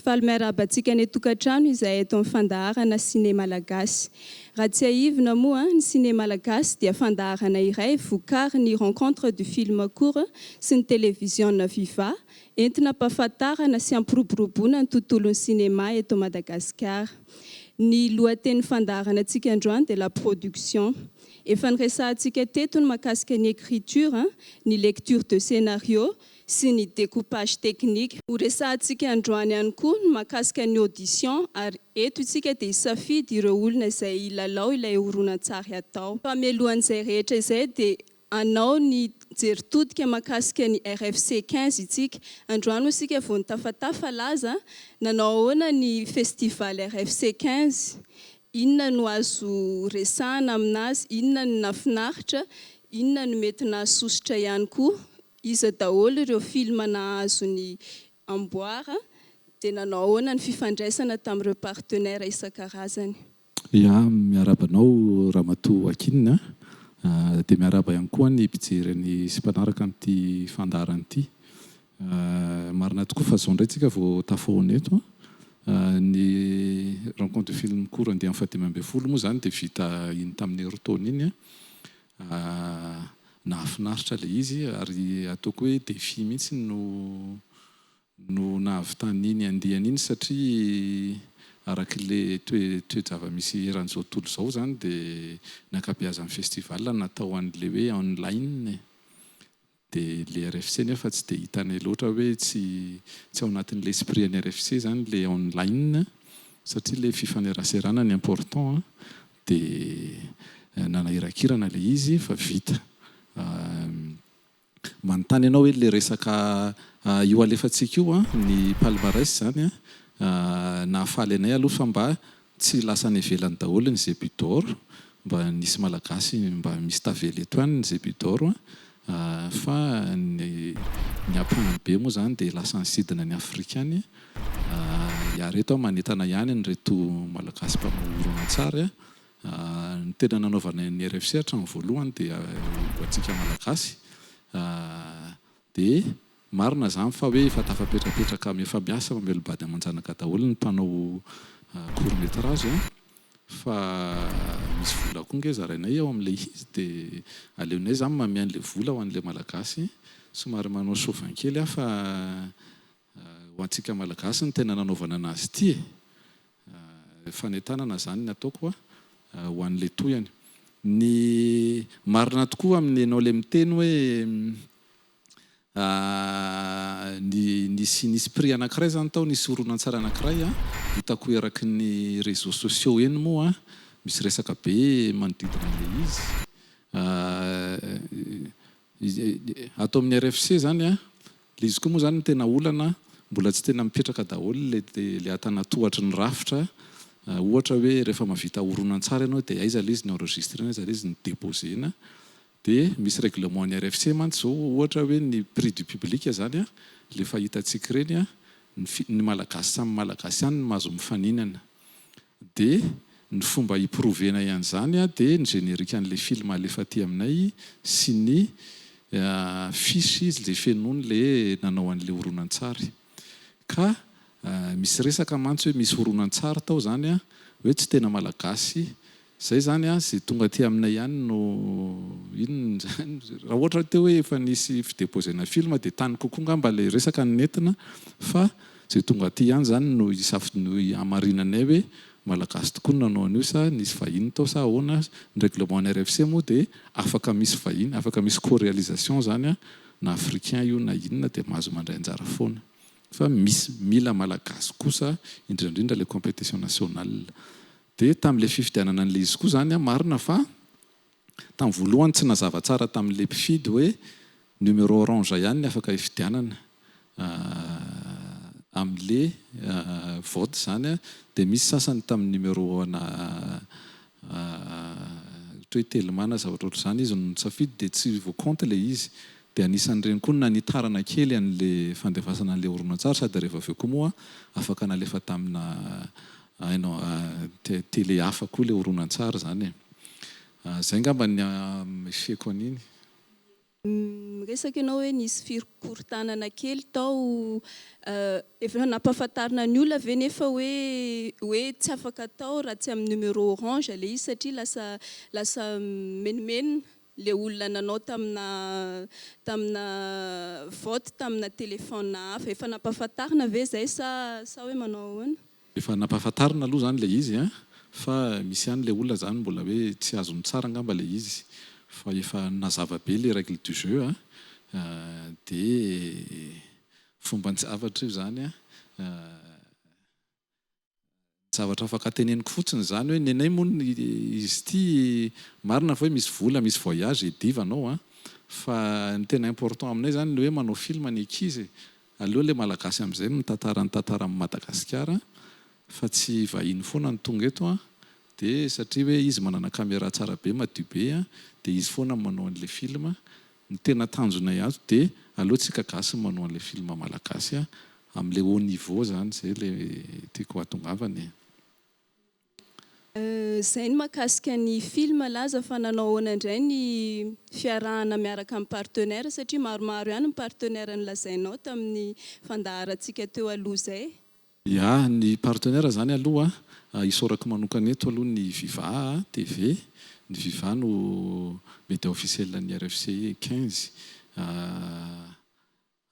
faly miarabantsika ny tokantrano izay eto amin'ny fandaharana cinéma malagasy. Raha tsy aivina moa ny cinéma malagasy dia fandaharana iray vokary ny rencontre du film court sy ny télévision viva entina mpahafantarana sy ampiroboroboana ny tontolon'ny cinéma eto Madagasikara. Ny lohateny fandaharana antsika androany dia la production. Efa niresahantsika teto ny mahakasika ny écriture, ny lecture de scénario sy ny découpage technique. Ho resahantsika androany ihany koa ny mahakasika ny audition ary eto isika dia hisafidy ireo olona izay ilalao ilay horonan-tsary atao. Fa mialohan'izay rehetra izay dia anao ny jeritodika mahakasika ny RFC 15 itsika. Androany isika vao nitafatafa-laza nanao ahoana ny festival RFC 15. Inona no azo resahana aminazy, inona no nafinaritra, inona no mety nahasosotra ihany koa. Iza daholo ireo film nahazo ny amboara dia nanao ahoana ny fifandraisana tamin'ireo partenaire isan-karazany. Ya, miarabanao Ramatoa Akinina, dia miaraba ihany koa ny mpijeriny sy mpanaraka amin'ity fandaharana ity. Marina tokoa fa zao indray tsika vao tafoana eto. Ny rencontre de film court andeha amin'ny 15 moa zany dia vita iny tamin'ny erotaona iny. Nahafinaritra ilay izy ary ataoko hoe défi mihitsy no nahavitany iny andehany iny satria arak'ilay toe-java-misy eran'izao tontolo izao zany dia nankabeaza amin'ny festival natao an'ilay hoe online. Dia le RFC nefa tsy dia hitanay loatra hoe tsy ao anatin'ilay esprit ny RFC zany le online satria le fifaneraserana ny important dia nanahirakirana le izy fa vita. Manontany ianao hoe le resaka io alefantsika io ny palmarès zany nahafaly anay aloha fa mba tsy lasa ny ivelany daholo ny Zébut d'or, mba nisy malagasy mba misy tavela eto ihany ny Zébut d'or. Fa ny ampahany be moa zany dia lasa nisidina ny afrikany. Ary eto manentana ihany ny reto malagasy mpanao horonan-tsary. Ny tena nanaovana ny RFC hatramin'ny voalohany dia ho antsika malagasy. Dia marina zany fa hoe efa tafapetrapetraka efa miasa mamelobady amanjanaka daholo ny mpanao court métrage. Fa misy vola koa nge zarainay ao amin'ilay izy dia aleonay zany mamay an'ilay vola ho an'ilay malagasy. Somary manao sovankely fa ho antsika malagasy ny tena nanaovana anazy ity. Fanentanana zany ny ataoko ho an'ilay toyany. Ny marina tokoa amin'ny anao ilay miteny hoe nisy prix anankiray zany tao, nisy horonan-tsary anankiray hitako eraky ny réseaux sociaux eny moa misy resaka be manodidina ilay izy. Atao amin'ny RFC zany le izy koa moa zany tena olana mbola tsy tena mipetraka daholo le atanatohatry ny rafitra. Ohatra hoe rehefa mavita horonan-tsary ianao dia aiza le izy ny enregistrena, aiza le izy ny déposena. Dia misy règlement ny RFC mantsy zao, ohatra hoe ny prix du public zany le fa hitantsika reny ny malagasy samy malagasy ihany mahazo mifaninana. Dia ny fomba hiprovena ihany zany dia ny générique an'ilay film alefa aty aminay sy ny fiche izy le fenony le nanao an'ilay horonan-tsary. Ka misy resaka mantsy hoe misy horonan-tsary tao zany hoe tsy tena malagasy. Zay zany zay tonga aty aminay ihany no inona zany raha ohatra teo hoe efa nisy fidéposena film dia tany kokoa ngamba le resaka nentina. Fa zay tonga aty ihany zany no amarinanay hoe malagasy tokoa no nanao an'io sa nisy vahiny tao sa ahoana. Ny règlement ny RFC moa dia afaka misy vahiny, afaka misy co-réalisation zany na africain io na inona dia mahazo mandray anjara foana. Fa misy mila malagasy kosa indrindrindra le compétition nationale. Dia tamin'ilay fifidianana an'ilay izy koa zany marina fa tamin'ny voalohany tsy nazava tsara tamin'ilay mpifidy hoe numéro orange ihany ny afaka hifidianana amin'ilay vote zany. Dia misy sasany tamin'ny numéro hoe telemana zavatra ohatr' izany izy no safidy dia tsy voakonty ilay izy. Dia anisan'ireny koa nanitarana kely an'ilay fandefasana an'ilay horonan-tsary sady rehefa avy eo koa moa afaka nalefa tamina télé hafa koa ilay horonan-tsary zany. Zay ngamba ny fieko an'iny. Resaka ianao hoe nisy firokorontanana kely tao efa nampahafantarina ny olona ve nefa hoe tsy afaka atao raha tsy amin'ny numéro orange le izy satria lasa menimenina le olona nanao tamina vote tamina téléphone hafa efa nampahafantarina ve zay sa hoe manao ahoana? Efa nampahafantarina aloha zany le izy fa misy ihany le olona zany mbola hoe tsy azony tsara angamba le izy fa efa nazava be les règles du jeu dia fomba ny zavatra io zany zavatra afaka teneniko fotsiny zany hoe nenay moa izy ity marina fa hoe misy vola misy voyage edivanao fa ny tena important aminay zany le hoe manao film ny ankizy aleo le malagasy amin'izay mitantara amin'ny Madagasikara fa tsy vahiny foana ny tonga eto dia satria hoe izy manana caméra tsara be madio be dia izy foana manao an'ilay film ny tena tanjonay azo dia aleotsika gasy manao an'ilay film malagasy amin'ilay haut niveau zany zay le tiako hatongavany. Zay ny mahakasika ny film laza fa nanao ahoana indray ny fiarahana miaraka amin'ny partenaire satria maromaro ihany ny partenaire nilazainao tamin'ny fandaharantsika teo aloha zay. Ya, ny partenaire zany aloha isaorako manokana eto aloha ny Viva TV, ny Viva no média officiel ny RFC 15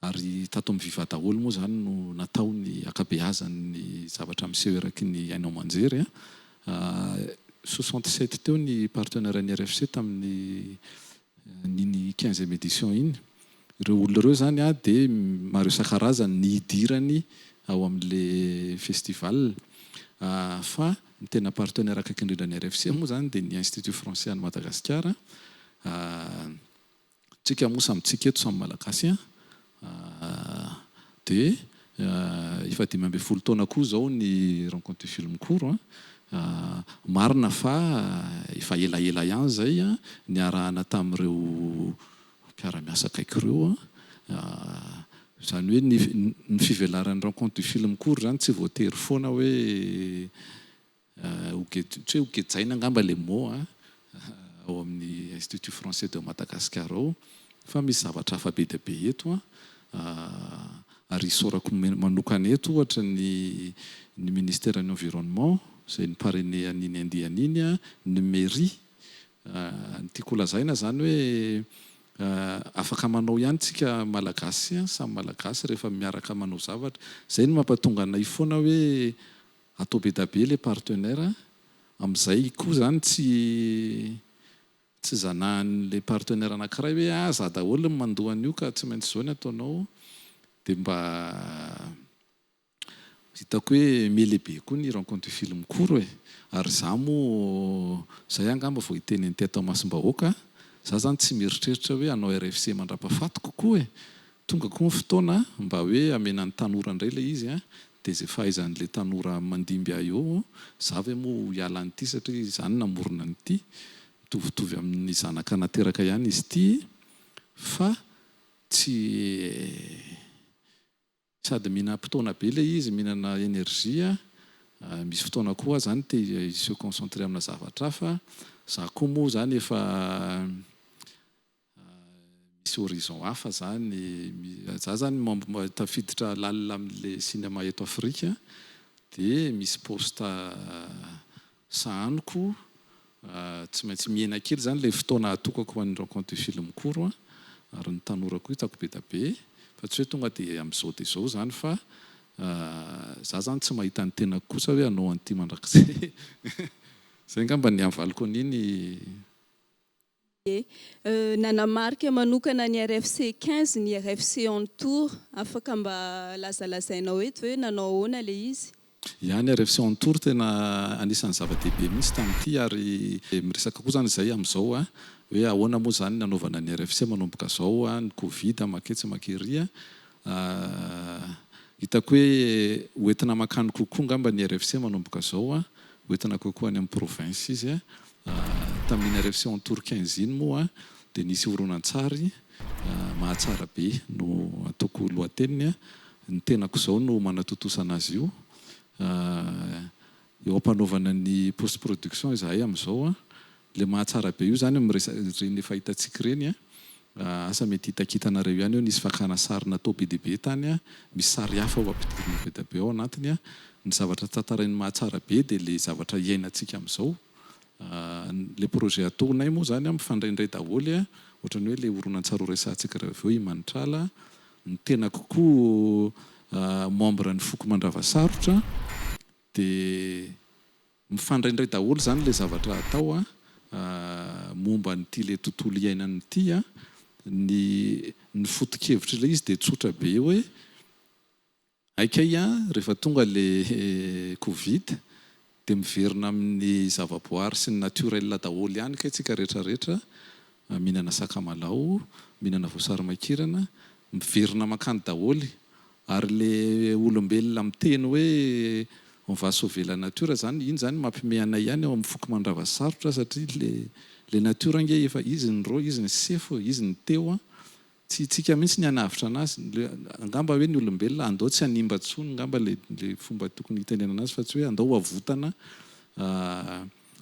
ary tato amin'ny Viva daholo moa zany no natao ny akabeazan'ny zavatra miseho eraky ny Hainao Manjery 67 teo ny partenaire ny RFC tamin'ny 15e édition iny. Ireo olona ireo zany dia maro isan-karazany ny idirany ao amin'le festival fa ny tena partenaire akaiky indrindra ny RFC moa zany dia ny Institut Français any Madagasikara. Tsika moa samy tsika eto samy malagasy dia efa 5 taona koa zao ny rencontre film court marina fa efa elaela ihany zay ny arahana tamin'ireo mpiara-miasa akaiky ireo zany hoe ny fivelaran'ny rencontre du film court zany tsy voatery foana hoe tsy hoe hogejaina angamba le mot ao amin'ny Institut Français de Madagascar ao fa misy zavatra hafa be dia be eto ary isaorako manokana eto ohatra ny ministère de l'environnement zay ny parrainé an'iny andian'iny ny mairie ny tiako lazaina zany hoe afaka manao ihany tsika malagasy samy malagasy rehefa miaraka manao zavatra zay no mampatonga anay foana hoe atao be da be le partenaire amin'izay koa zany tsy zanahan'le partenaire anankiray hoe za daholo ny mandoa an'io ka tsy maintsy zao ny ataonao dia mba hitako hoe mielehibe koa ny rencontre film court ary za moa zay angamba vao hiteny ny teto Masimbahoaka za zany tsy mieritreritra hoe hanao RFC mandra-pahafaty kokoa tonga koa ny fotoana mba hoe amena ny tanora indray le izy dia zay fahaizan'le tanora mandimby ahy eo za ve moa hiala an'ity satria zany namorona n'ity mitovitovy amin'ny zanaka nateraka ihany izy ity fa tsy sady mihinam-potoana be le izy mihinana énergie misy fotoana koa zany te se concentrer amina zavatra fa za koa moa zany efa misy horizon hafa zany za zany tafiditra lalina amin'le cinéma eto Afrika dia misy poste sahaniko tsy maintsy miena kely zany le fotoana atokako ho an'ny rencontre du film court ary ny tanora koa hitako be da be fa tsy hoe tonga dia amin'izao dia izao zany fa za zany tsy mahita ny tena kosa hoe hanao an'ity mandrakizay zay ngamba ny avaliko an'iny. Nanamarika manokana ny RFC 15 ny RFC en tour afaka mba lazalazainao eto hoe nanao ahoana le izy? Ny RFC en tour tena anisan'ny zava-dehibe mihitsy tamin'ity ary miresaka koa zany zay amin'izao hoe ahoana moa zany nanaovana ny RFC manomboka zao ny Covid maketsy makery hitako hoe hoentina makany kokoa ngamba ny RFC manomboka zao hoentina kokoa any amin'ny province izy tamin'ny RFC en tour 15 iny moa dia nisy horonan-tsary mahatsara be no ataoko lohateniny ny tenako zao no manatotosana azy io eo ampanaovana ny post production izahay amin'izao le mahatsara be io zany reny efa hitantsika reny asa mety hitakitanareo ihany eo nisy fakana sary natao be dia be tany a misy sary hafa ao ampidirina be dia be ao anatiny a ny zavatra tantarainy mahatsara be dia le zavatra iainantsika amin'izao le projet ataonay moa zany a mifandraindray daholo a ohatrany hoe le horonan-tsaro resantsika rehefa i Manitrala ny tena kokoa membre ny Foko Mandravasarotra dia mifandraindray daholo zany le zavatra atao momba n'ity le tontolo iainany ity ny foto-kevitra ilay izy dia tsotra be hoe aikay rehefa tonga le Covid dia miverina amin'ny zavaboary sy ny naturel daholo ihany kay tsika rehetrarehetra mihinana sakamalao, mihinana voasary makirana, miverina makany daholo ary le olombelona miteny hoe on va sauver la nature zany iny zany mampime anay ihany ao amin'ny Foko Mandravasarotra satria le nature nge efa izy ny ro izy ny sefo izy ny teo tsy tsika mihitsy ny hanavitra anazy angamba hoe ny olombelona andao tsy hanimba tsony angamba le fomba tokony hitenena anazy fa tsy hoe andao havotana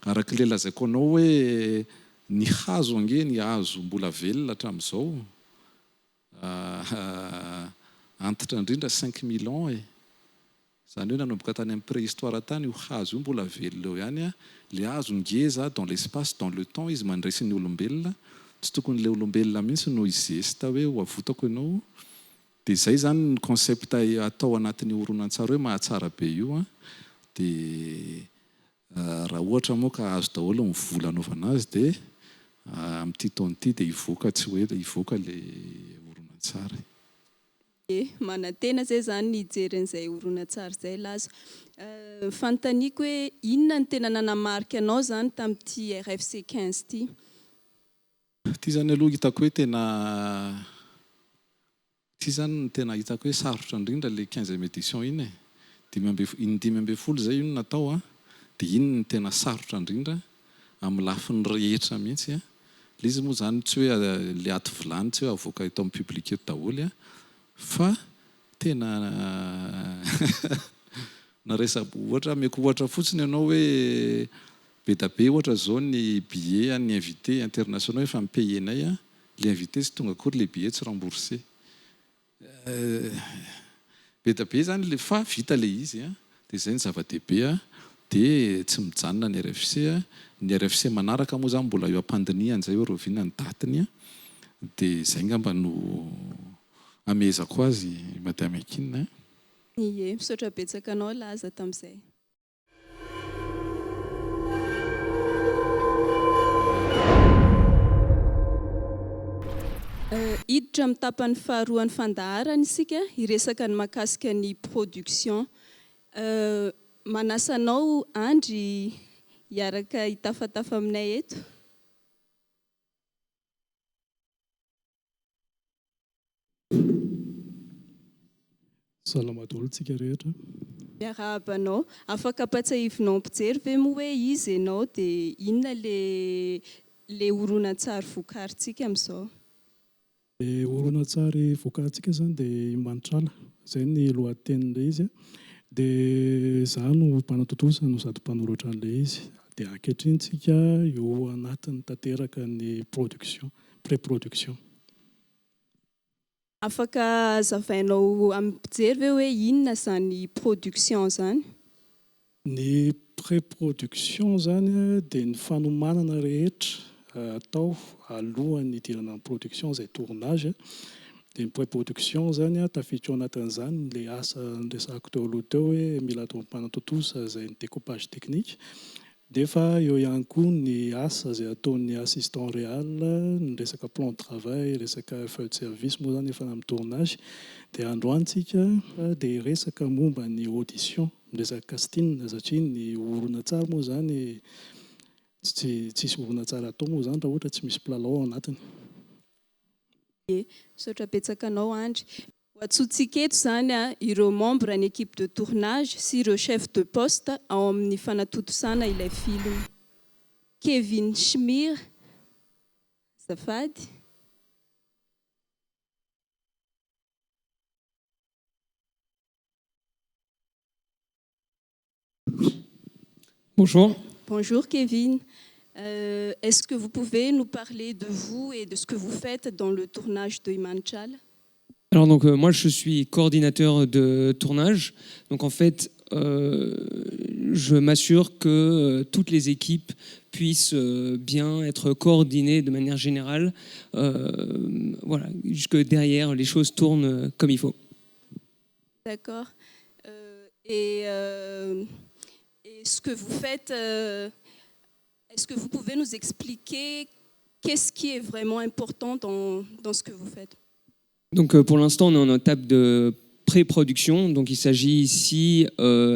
araka le lazaiko anao hoe ny hazo ange ny hazo mbola velona hatramin'izao antitra indrindra 5000 ans zany hoe nanomboka tany amin'ny préhistoire tany io hazo io mbola velona eo ihany le hazo ngeza dans l'espace dans le temps izy mandresy ny olombelona tsy tokony le olombelona mihitsy no izesta hoe ho avotako ianao dia zay zany ny concept atao anatin'ny horonan-tsary hoe mahatsara be io dia raha ohatra moa ka azo daholo ny vola anaovana azy dia amin'ity taon'ity dia hivoaka tsy hoe hivoaka le horonan-tsary manantena zay zany nijeren'izay horonan-tsary zay lazo fanontaniako hoe inona ny tena nanamarika anao zany tamin'ity RFC 15 ty zany aloha hitako hoe tena ty zany ny tena hitako hoe sarotra indrindra le 15e édition iny 5-10 zay io natao dia iny ny tena sarotra indrindra amin'ny lafiny rehetra mihitsy le izy moa zany tsy hoe le ato vilany tsy hoe avoaka eto amin'ny public eto daholo fa tena naresa ohatra meko ohatra fotsiny ianao hoe be da be ohatra zao ny billet ny invité international efa mipayenay le invité sy tonga akory le billet tsy remboursé be da be zany le fa vita le izy dia zay ny zava-dehibe dia tsy mijanona ny RFC manaraka moa zany mbola eo am-pandiniany zay hoe rovina ny datiny dia zay ngamba no amezako azy madame Akinina ie misaotra betsaka anao laza tamin'izay hiditra amin'ny tapany faharoa ny fandaharana isika hiresaka ny mahakasika ny production manasanao Andry hiaraka hitafatafa aminay eto salama daholo tsika rehetra miarabanao afaka ampatsahivinao mpijery ve moa hoe izy ianao dia inona le horonan-tsary vokarintsika amin'izao horonan-tsary vokarintsika zany dia Manitrala zay ny lohatenin'ilay izy dia za no mpanatotosa no sady mpanoratra an'ilay izy dia ankehitriny tsika eo anatin'ny tanteraka ny production pré-production afaka zavainao amin'ny mpijery ve hoe inona zany production zany ny pré-production zany dia ny fanomanana rehetra atao alohan'ny idirana amin'ny production zay tournage dia ny pré-production zany tafiditra ao anatin'izany le asa resahako teo aloha teo hoe mila atao mpanatotosa zay ny découpage technique dia efa eo ihany koa ny asa zay ataon'ny assistant réal ny resaka plan de travail resaka feuille de service moa zany efa amin'ny tournage dia androantsika dia resaka momba ny audition resaka casting satria ny horonan-tsary moa zany tsisy horonan-tsary atao moa zany raha ohatra tsy misy mpilalao ao anatiny misaotra betsaka anao Andry ho antsontsika eto zany ireo membre ny équipe de tournage sy ireo chef de poste ao amin'ny fanatotosana ilay film Kevin Schmir zafady Bonjour. Bonjour Kevin Est-ce que vous pouvez nous parler de vous et de ce que vous faites dans le tournage de Imanchal? Alors donc moi je suis coordinateur de tournage. Donc en fait je m'assure que toutes les équipes puissent bien être coordonnées de manière générale. Voilà, jusque derrière les choses tournent comme il faut. D'accord. Et ce que vous faites, est-ce que vous pouvez nous expliquer qu'est-ce qui est vraiment important dans ce que vous faites? Donc pour l'instant, on est en étape de pré-production. Donc il s'agit ici,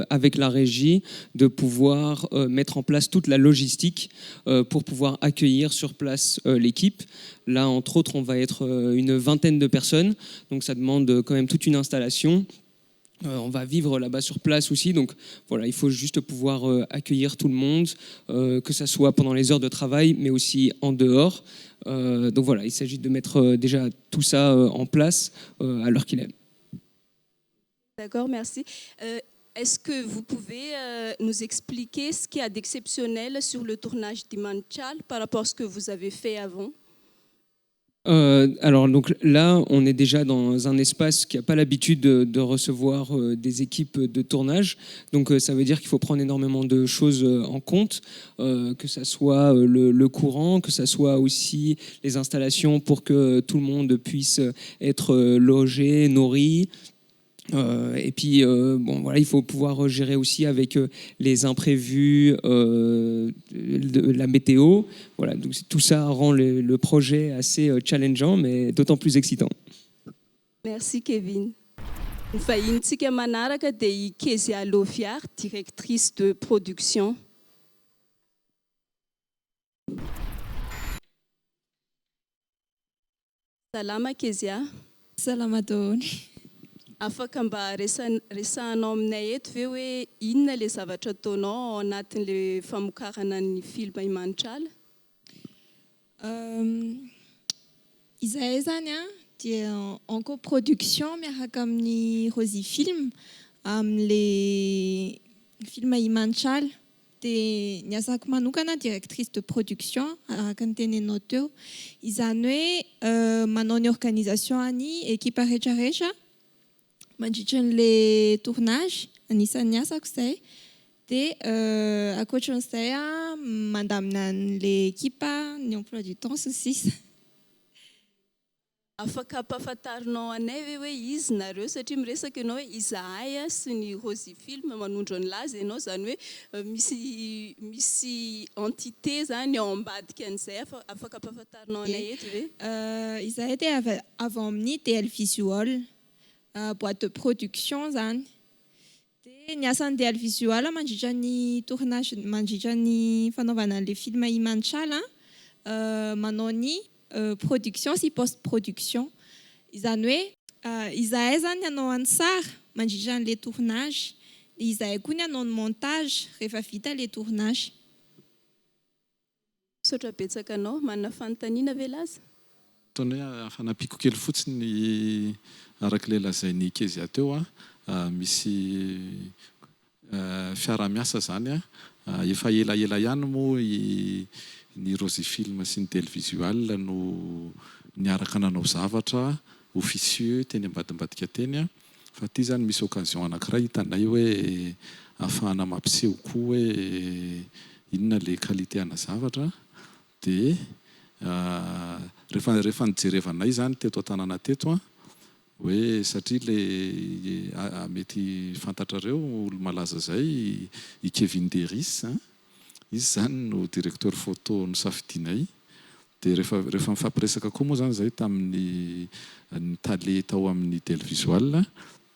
avec la régie, de pouvoir mettre en place toute la logistique pour pouvoir accueillir sur place l'équipe. Là, entre autres, on va être une vingtaine de personnes. Donc ça demande quand même toute une installation. On va vivre là-bas sur place aussi, donc voilà, il faut juste pouvoir accueillir tout le monde, que ce soit pendant les heures de travail, mais aussi en dehors. Donc voilà, il s'agit de mettre déjà tout ça en place à l'heure qu'il est. D'accord, merci. Est-ce que vous pouvez nous expliquer ce qu'il y a d'exceptionnel sur le tournage d'Imanchal par rapport à ce que vous avez fait avant? Alors donc là, on est déjà dans un espace qui n'a pas l'habitude de recevoir des équipes de tournage. Donc ça veut dire qu'il faut prendre énormément de choses en compte, que ça soit le courant, que ça soit aussi les installations pour que tout le monde puisse être logé, nourri. Et puis, bon, voilà, il faut pouvoir gérer aussi avec les imprévus de la météo. Voilà, donc tout ça rend le projet assez challengeant, mais d'autant plus excitant. Merci Kevin. Fahintsika manaraka dia i Kezia Loviard, directrice de production. Salama Kezia. Salama daholo. Afaka mba resahanao aminay eto ve hoe inona le zavatra ataonao ao anatin'le famokarana ny film Imanchal? Izahay zany dia en coproduction miaraka amin'ny Rosy Film amin'le film Imanchal. Dia ny asako manokana directrice de production araka ny tenenao teo. Izany hoe manao ny organisation any équipe rehetrarehetra mandritra n'le tournage, anisan'ny asako izay. Dia ankoatran'izay mandamina n'le équipe ny emploi du temps sosisa. Afaka ampahafantarinao anay ve hoe izy nareo satria miresaka ianao hoe izahay sy ny Rosy Film manondro an'laza ianao zany hoe misy entité zany ao ambadika an'izay afaka ampahafantarinao anay eto ve? Izahay dia avy amin'ny DL Visual, boîte de production zany. Dia ny asan'ny DL Visual mandritra ny tournage, mandritra ny fanaovana le film Imanchal manao ny production sy post-production. Izany hoe izahay zany hanao ny sary mandritra n'le tournage, izahay koa ny hanao ny montage rehefa vita le tournage. Misaotra betsaka anao, manana fanontaniana ve laza? Ataony hoe fanampiako kely fotsiny arak'ilay lazainy Kezia teo misy fiara-miasa zany efa elaela ihany moa ny Rosy Film sy ny télévisual no niaraka nanao zavatra officieux teny ambadimbadika teny fa ty zany misy occasion anankiray hitanay hoe ahafahana mampiseho koa hoe inona le qualité ana zavatra. Dia rehefa nijerevanay zany teto an-tanàna teto hoe satria le mety fantatrareo olo malaza zay i Kevin Deris, izy zany no directeur photo nosafidinay. Dia rehefa mifampiresaka koa moa zany zay tamin'ny tale tao amin'ny télévisual,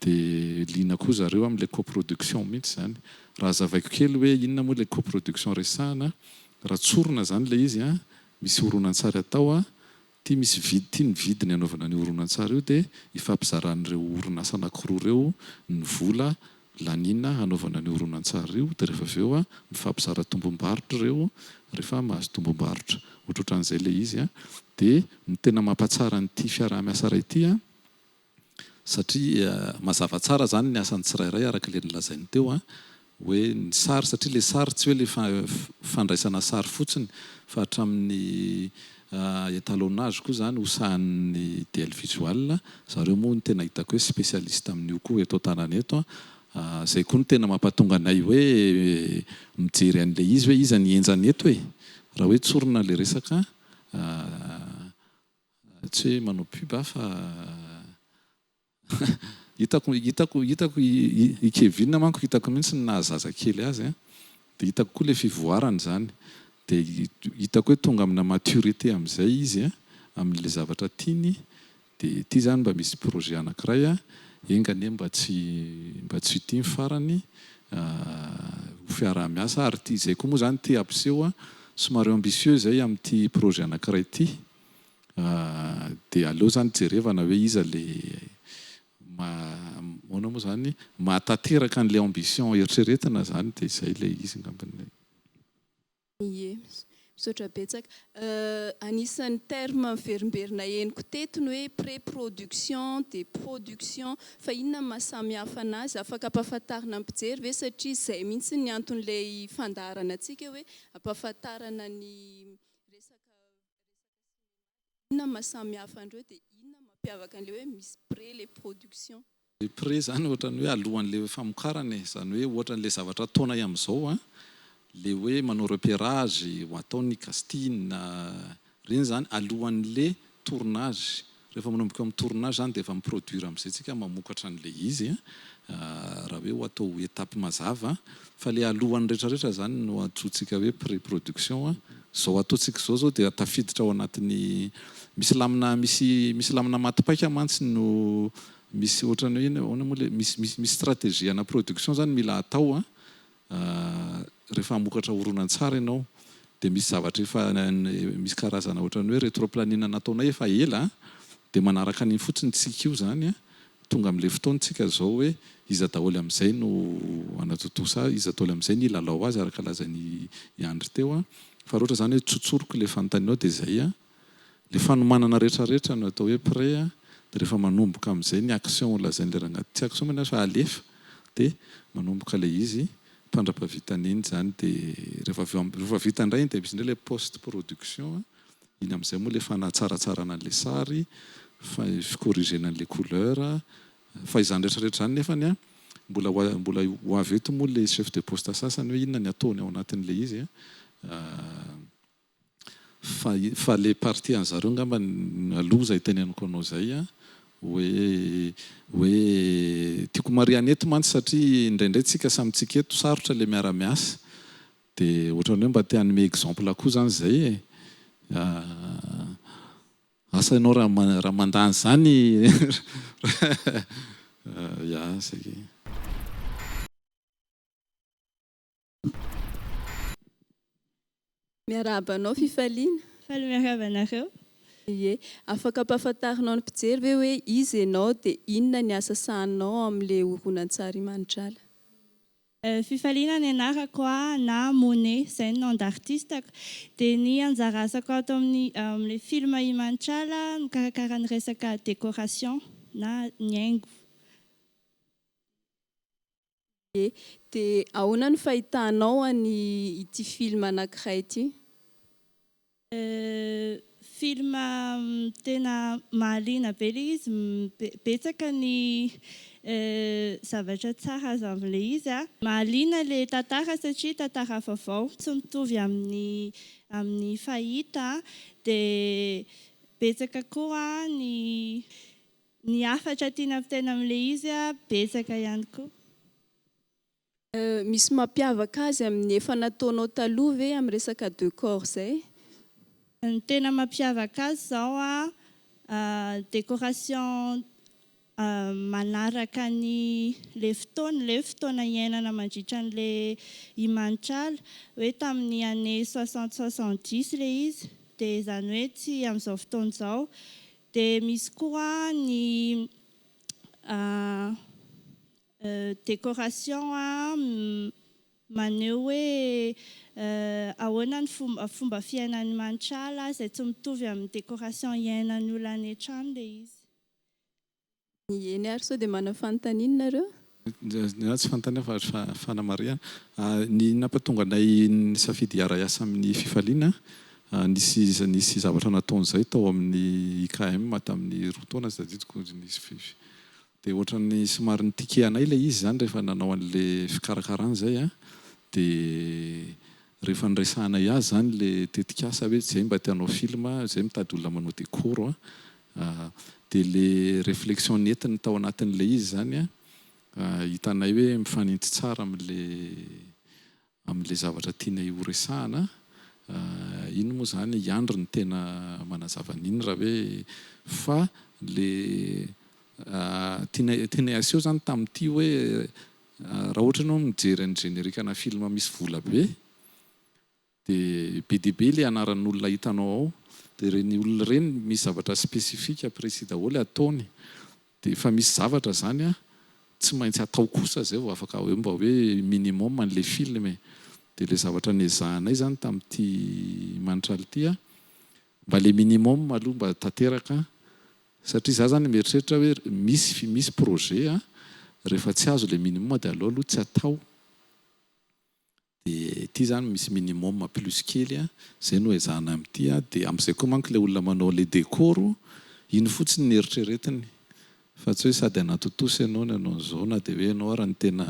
dia liana koa zareo amin'le coproduction mihitsy zany. Raha zavaiko kely hoe inona moa le coproduction resahana, raha tsorona zany le izy misy horonan-tsary atao ty misy ty ny vidiny anaovana ny horonan-tsary io, dia ifampizaran'ireo orinasa anankiroa reo ny vola lanina anaovana ny horonan-tsary io. Dia rehefa avy eo mifampizara tombom-barotra reo rehefa mahazo tombom-barotra ohatrohatran'izay le izy dia ny tena mampatsara nyty fiaraha-miasa ray ity satria mazava tsara zany ny asan'ny tsirairay araka le nilazainy teo hoe ny sary satria le sary tsy hoe le fandraisana sary fotsiny fa hatramin'ny étalonnage koa zany hosahan'ny DL visual zareo moa ny tena hitako hoe spécialiste amin'io koa eto Antananarivo zay koa ny tena mampatonga anay hoe mijery an'le izy hoe iza ny enjany eto hoe raha hoe tsorona le resaka tsy hoe manao pub fa hitako i Kevin manko hitako mihitsy ny nahazaza kely azy dia hitako koa le fivoarany zany dia hitako hoe tonga amina maturité amin'izay izy amin'le zavatra tiany dia ty zany mba misy projet anankiray engane mba tsy tiany farany fiarah-miasa ary ty zay koa moa zany ty ampiseho somary ambitieux zay amin'ity projet anankiray ty dia aleo zany jerevana hoe iza le moana moa zany mahatateraka an'le ambition eritreretina zany dia izay le izy ngambany. Ie, misaotra betsaka. Anisan'ny terme miverimberina henoko tetiny hoe pré-production de production fa inona mahasamihafa anazy afaka ampahafantarina ny mpijery ve satria izay mihitsy ny anton'ilay fandaharana antsika hoe ampahafantarana ny resaka inona mahasamihafa andreo dia inona mampiavaka an'ilay hoe misy pré les production. Le pré zany ohatran'ny hoe alohan'le famokarana zany hoe ohatran'le zavatra ataona amin'izao le hoe manao repérage ataony casting reny zany alohan'le tournage rehefa manomboka amin'ny tournage zany dia efa miproduire amin'izay tsika mamokatra an'le izy raha hoe atao étape mazava fa le alohan'ny rehetrarehetra zany no antsointsika hoe pré-production zao ataontsika zao dia tafiditra ao anatin'ny misy lamina matipaika mantsy no misy ohatran'ny hoe misy stratégie ana production zany mila atao rehefa hamokatra horonan-tsara ianao dia misy zavatra efa misy karazana ohatran'ny hoe rétroplanina nataonay efa ela dia manaraka an'iny fotsiny tsika io zany tonga amin'le fotoantsika zao hoe iza daholo amin'izay no anatotosa iza daholo amin'izay ny ilalao azy araka lazany iandry teo fa ohatra zany hoe tsotsoroko le fanotaninao dia izay le fanomanana rehetrarehetra no atao hoe pré dia rehefa manomboka amin'izay ny action lazain'le raha anaty tsy action fa alefa dia manomboka le izy mpandrapavitan'iny zany dia rehefa vita indray dia misy indray le post production iny amin'izay moa le fanatsaratsarana an'le sary fikorrigena an'le couleur fa izany rehetrarehetra zany nefany mbola ho avy eto moa le chef de poste sasany hoe inona ny ataony ao anatin'le izy fa le partie an'zareo ngamba aloza iteneniko anao zay hoe tiako mariana eto mantsy satria indraindray tsika samytsika eto sarotra le miara-miasa dia ohatran'ny hoe mba te hanome exemple koa zany zay asa ianao raha mandany zany zay Miarabanao Fifaliana. Faly miaraba anareo. Ie, afaka ampahafantarinao ny mpijery ve hoe izy ianao dia inona ny asa sahanao amin'ilay horonan-tsary Manidrala? Fifaliana ny anarako na Monet, izay ny nom d'artistako. Dia ny anjara asako ato amin'ilay film i Manidrala mikarakara ny resaka décoration na ny haingo. Dia ahoana no fahitanao ity film anankiray ity? Film tena mahaliana be ilay izy, betsaka ny zavatra tsara azo amin'ilay izy. Mahaliana ilay tantara satria tantara vaovao tsy mitovy amin'ny fahita, dia betsaka koa ny hafatra tiana ampitaina amin'ilay izy, betsaka ihany koa. Misy mampiavaka azy amin'ny efa nataonao taloha ve amin'ny resaka décor izay? Ny tena mampiavaka azy izao décoration manaraka le fotoana iainana mandritra an'ilay i Manidrala hoe tamin'ny année 60-70 ilay izy, dia izany hoe tsy amin'izao fotoana izao. Dia misy koa ny décoration maneho hoe ahoana ny fomba fiainan'ny Manidrala izay tsy mitovy amin'ny décoration iainan'ny olona any an-trano ilay izy. Eny ary sao dia manana fanontaniana nareo? tsy fantany fanamariana ny nampatonga anay nisafidy hiara-iasa amin'ny fifaliana nisy zavatra nataon'izay tao amin'ny IKM tamin'ny 2 taona zadidiko nisy dia ohatran'ny somary nitikianay ilay izy zany rehefa nanao an'ilay fikarakarana zay dia rehefa niresahanay azy zany le tetikasa hoe zay mba tianao film zay mitady olona manao décor dia le réflexion netiny tao anatin'ilay izy zany hitanay hoe mifaninty tsara amin'le zavatra tianay ho resahana. Iny moa zany Iandry ny tena manazava an'iny raha hoe fa le tianay aseho zany tamin'ity hoe raha ohatra ianao mijery ny générique-na film misy vola be dia be le anaran'olona hitanao ao dia reny olona reny misy zavatra spécifique précis daholo ataony dia fa misy zavatra zany tsy maintsy atao kosa zay vao afaka hoe mba hoe minimum an'le film dia le zavatra nezahanay zany tamin'ity Mantral ity mba le minimum aloha mba tanteraka satria za zany mieritreritra hoe misy projet rehefa tsy azo le minimum dia aloha tsy atao dia ity zany misy minimum plus kely zay no ezahana amin'ity dia amin'izay koa manko le olona manao le décor iny fotsiny ny eritreretiny fa tsy hoe sady anatotosy ianao ny anao an'izao na dia hoe ianao raha ny tena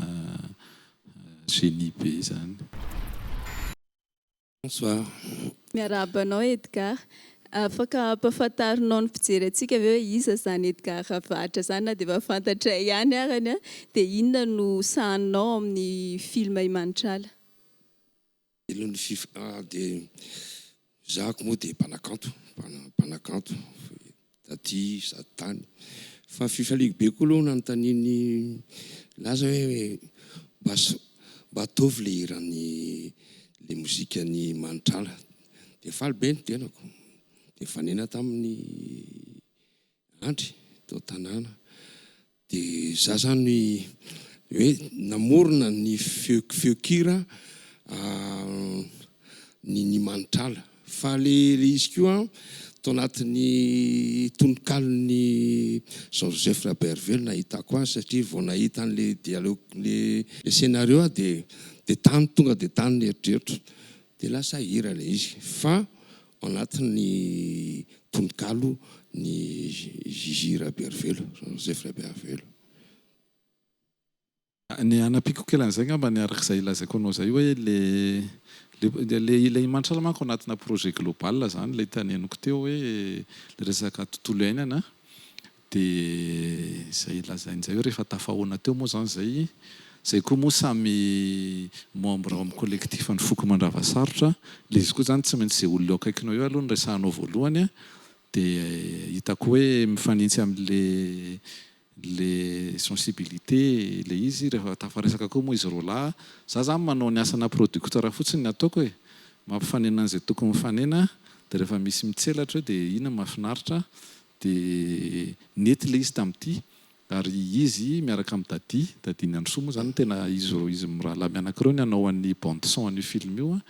génie be zany. Bonsoir. Miarahaba anao Edgar. Afaka ampafantarinao ny fijery antsika ve hoe iza zany Edgar Avatra zany na dia efa fantatra ihany arany dia inona no sahaninao amin'ny film i Mantral? Dia zako moa dia mpanakanto taty sady tany fa fifaliako be koa aloha nanontaniany laza hoe mba ataovy le hiran'ny le mozikany Mantral dia faly be ny tenako dia fanena tamin'ny Andry tao tanàna dia za zany hoe namorona ny feokira ny Mantral fa le izy koa tao anatin'ny tonokalon'ny Jean-Joseph Raberville nahitako azy satria vao nahita an'le dialogue le scénario dia tany tonga dia tany ny eritreritro dia lasa hira le izy fa ao anatin'ny tonokalo ny Gigi Raberville, Jean-Joseph Raberville. Ny anapiko kely an'izay ngamba ny arak'izay ilazako anao zay hoe le Mantral manko anatina projet global zany le taneniko teo hoe le resaka tontolo iainana dia zay lazain'izay hoe rehefa tafahoana teo moa zany zay koa moa samy membre amin'ny collectif ny Foko Mandravasarotra le izy koa zany tsy maintsy zay olona akaikinao eo aloha ny resahanao voalohany dia hitako hoe mifanintsy amin'le sensibilité le izy rehefa tafaresaka koa moa izy rola za zany manao ny asana producteur fotsiny ny ataoko mampifanena an'izay tokony mifanena dia rehefa misy mitselatra dia ina mahafinaritra dia nety le izy tamin'ity ary izy miaraka amin'ny Dady Androsoa moa zany tena izy mirahalahy anankiroa ny hanao an'ny bande son an'io film io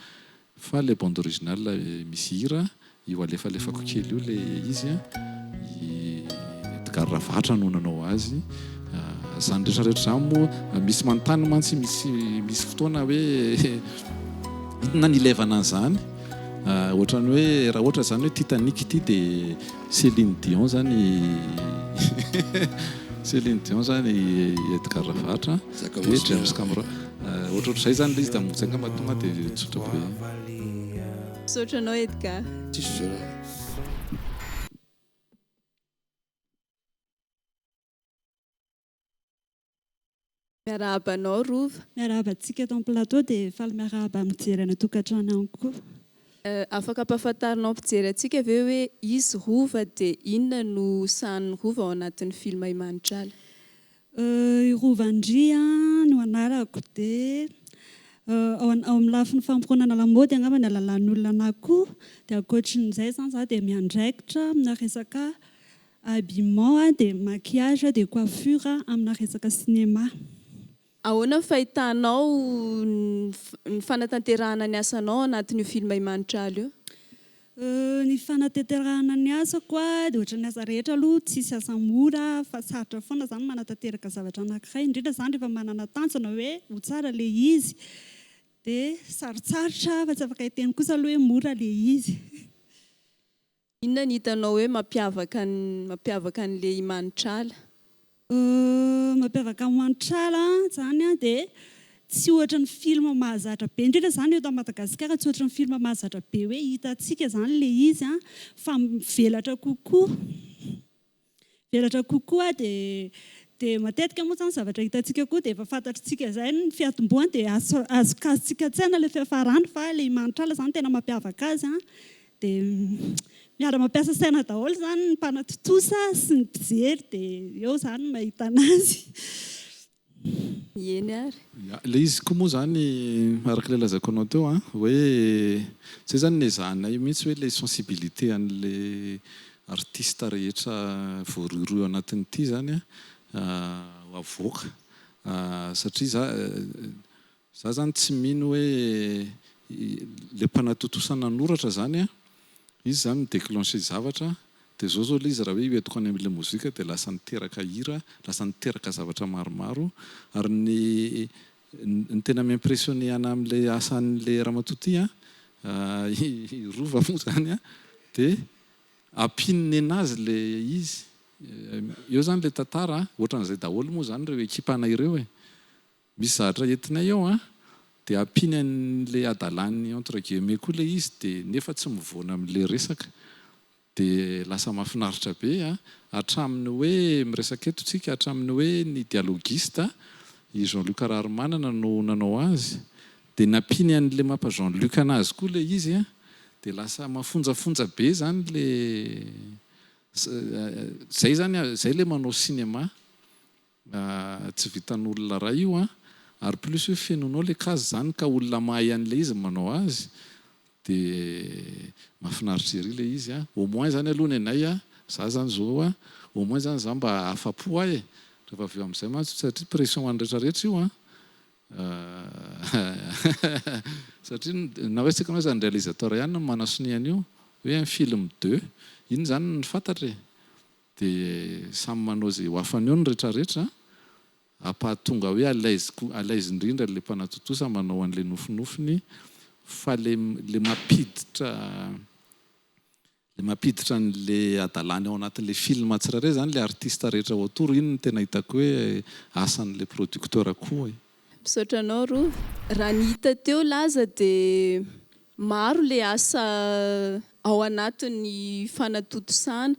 fa le bande originale misy hira io alefalefako kely io le izy Edgar Ravatra no nanao azy zany rehetrarehetra zany moa misy manontany mantsy misy fotoana hoe inona ny ilevana an'izany ohatrany hoe raha ohatra zany hoe Titanic ity dia Céline Dion zany Edgar Ravatra dia James Cameron ohatrohatr'izay zany le izy da motsanga mahatonga dia tsotra be. Saotranao Edgar. Miarahaba anao Rova. Miarahaba antsika eto amin'ny plateau dia faly miarahaba mijery any tokantrano ihany koa. Afaka ampafantarinao mpijery antsika ve hoe izy Rova dia inona no sahan'ny Rova ao anatin'ny film i Mantral? Rovandria no anarako dia ao amin'ny lafin'ny fampironana lamaody angamba ny alalan'olona anakoho dia ankoatrin'izay zany za dia miandraikitra amina resaka habillement dia maquillage dia coiffure amina resaka cinéma. Ahoana fahitanao ny fanatanterahana ny asanao anatin'io film i Mantral io? Ny fanatanterahana ny asako dia ohatran'ny asa rehetra aloha tsisy asa mora fa sarotra foana zany manatanteraka zavatra anankiray indrindra zany rehefa manana tanjona hoe ho tsara le izy dia sarotsarotra fa tsy afaka hiteny kosa aloha hoe mora le izy. Inona ny hitanao hoe mampiavaka an'ilay Manitrala? Mampiavaka Manitrala zany dia tsy ohatra ny film mahazatra be indrindra zany eto Madagasikara tsy ohatra ny film mahazatra be hoe hitantsika zany le izy fa velatra kokoa dia matetika moa zany zavatra hitantsika koa dia efa fantatritsika izay ny fiatomboany dia azo kazontsika tsaina le fiafarany fa le Manitrala zany tena mampiavaka azy dia miara mampiasa saina daholo zany ny mpanatotosa sy ny mpijery dia eo zany mahita anazy. Eny ary. Le izy koa moa zany araka le lazako anao teo hoe zay zany nezahanay mihitsy hoe le sensibilité an'le artista rehetra voaroiroy anatin'ity zany avoaka satria za zany tsy mino hoe le mpanatotosana noratra zany izy zany midéclencher zavatra dia zao le izy raha hoe hoentiko any amin'ilay mozika dia lasa niteraka hira, lasa niteraka zavatra maromaro ary ny tena miimpressionné ana amin'ilay asan'ilay ramatoty rova moa zany dia ampininy anazy le izy eo zany le tantara ohatran'izay daholo moa zany ireo ekipana ireo misy zavatra entinay eo dia ampiny an'ilay adalany entre guillemets koa le izy dia nefa tsy mivoana amin'ilay resaka dia lasa mahafinaritra be hatramin'ny hoe miresaka eto tsika hatramin'ny hoe ny dialogiste i Jean-Luc Araromanana no nanao azy dia nampiny an'ilay mampa Jean-Luc anazy koa le izy dia lasa mafonjafonja be zany le zay le manao cinéma tsy vitan'olona raha io ary plus hoe fenonao le kazy zany ka olona mahay an'le izy manao azy dia mahafinaritra ery le izy au moins zany aloha ny anay za zany zao au moins zany za mba afapo rehefa avy eo amin'izay mantsy satria pression any rehetrarehetra io satria na hoe tsika hoe zany réalisateur ihany no manasoniana io hoe un film 2 iny zany ny fantatra dia samy manao zay ho afany eo ny rehetrarehetra ampahatonga hoe alaise indrindra le mpanatotosa manao an'le nofinofiny fa le mampiditra n'le adalany ao anatin'le film tsirairay zany le artiste rehetra ao atoro iny no tena hitako hoe asan'le producteur koa misaotra anao Ro, raha ny hita teo laza dia maro le asa ao anatin'ny fanatotosana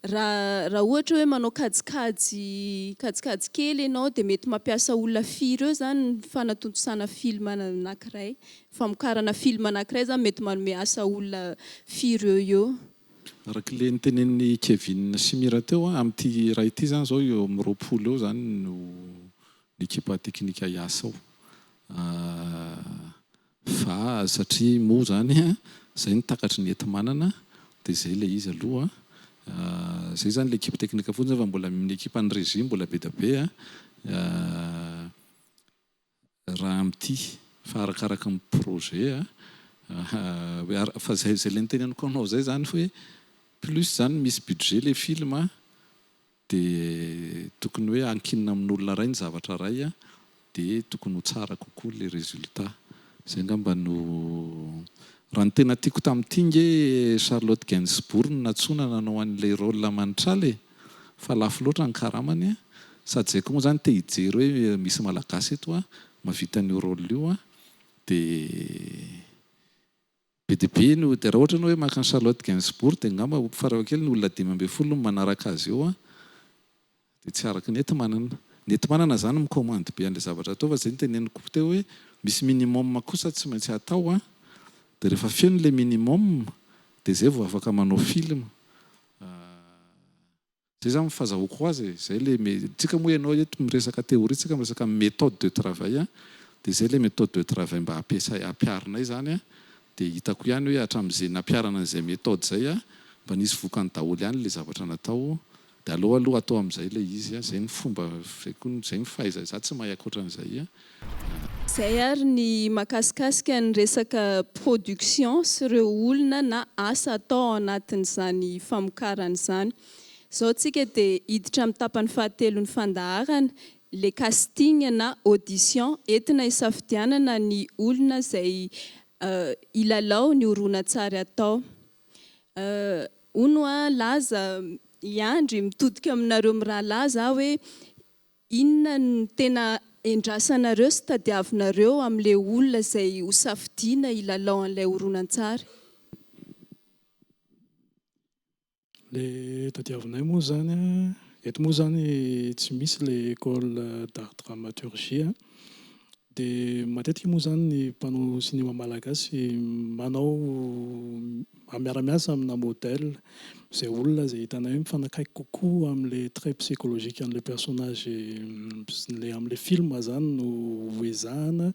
raha ohatra hoe manao kajikajy kely ianao dia mety mampiasa olona firy eo zany ny fanatotosana film anankiray famokarana film anankiray zany mety manome asa olona firy eo araka le nitenen'ny Kevin Simira teo amin'ity raha ity zany zao eo amin'ny 20 eo zany no l'équipe technique hiasa ao fa satria moa zany zay ny takatry ny enti-manana dia zay le izy aloha zay zany l'équipe technique fotsiny fa mbola amin'ny équipe ny régie mbola be da be raha amin'ity fa arakaraka ny projet fa zay le niteneniko anao zay zany hoe plus zany misy budget le film dia tokony hoe ankinina amin'olona ray ny zavatra ray dia tokony ho tsara kokoa le résultat zay ngamba no raha ny tena tiako tamin'ity nge Charlotte Gainsbourg natsona nanao an'ilay rôle Manitrala fa lafo loatra ny karamany sady zay koa moa zany te hijery hoe misy malagasy eto mavita an'io rôle io dia be dia be no dia raha ohatra hoe maka ny Charlotte Gainsbourg dia ngamba farakely ny olona 5 no manaraka azy eo dia tsy araka ny enti-manana zany mikomandy be an'ilay zavatra atao fa zay ny teneniko teo hoe misy minimum kosa tsy maintsy atao dia rehefa feno le minimum dia zay vao afaka manao film zay zany fahazahoako azy zay le tsika moa ianao eto miresaka théorie tsika miresaka méthode de travail dia zay le méthode de travail mba ampiarinay zany dia hitako ihany hoe hatramin'izay nampiarana an'izay méthode zay mba nisy vokany daholo ihany le zavatra natao dia aloha atao amin'izay le izy zay ny fomba zay ny fahaiza za tsy mahay ankoatran'izay Zay ary ny makasikasika ny resaka production sy ireo olona na asa atao anatin'izany famokarana izany. Zao tsika dia hiditra amin'ny tapany fahatelo ny fandaharana, le casting na audition entina hisafidianana ny olona izay ilalao ny horonan-tsary atao. Hono laza hiandry mitodika aminareo miraha laza hoe inona ny tena endrasanareo sy tadiavinareo amin'ilay olona izay ho safidiana ilalao an'ilay horonan-tsary. Le tadiavinay moa zany eto moa zany tsy misy le école d'art dramaturgie dia matetika moa zany ny mpanao cinéma malagasy manao miara-miasa amina modèle izay olona izay hitanay hoe mifanakaiky kokoa amin'ilay trait psychologique an'ilay personnage amin'ilay film zany no hoezahana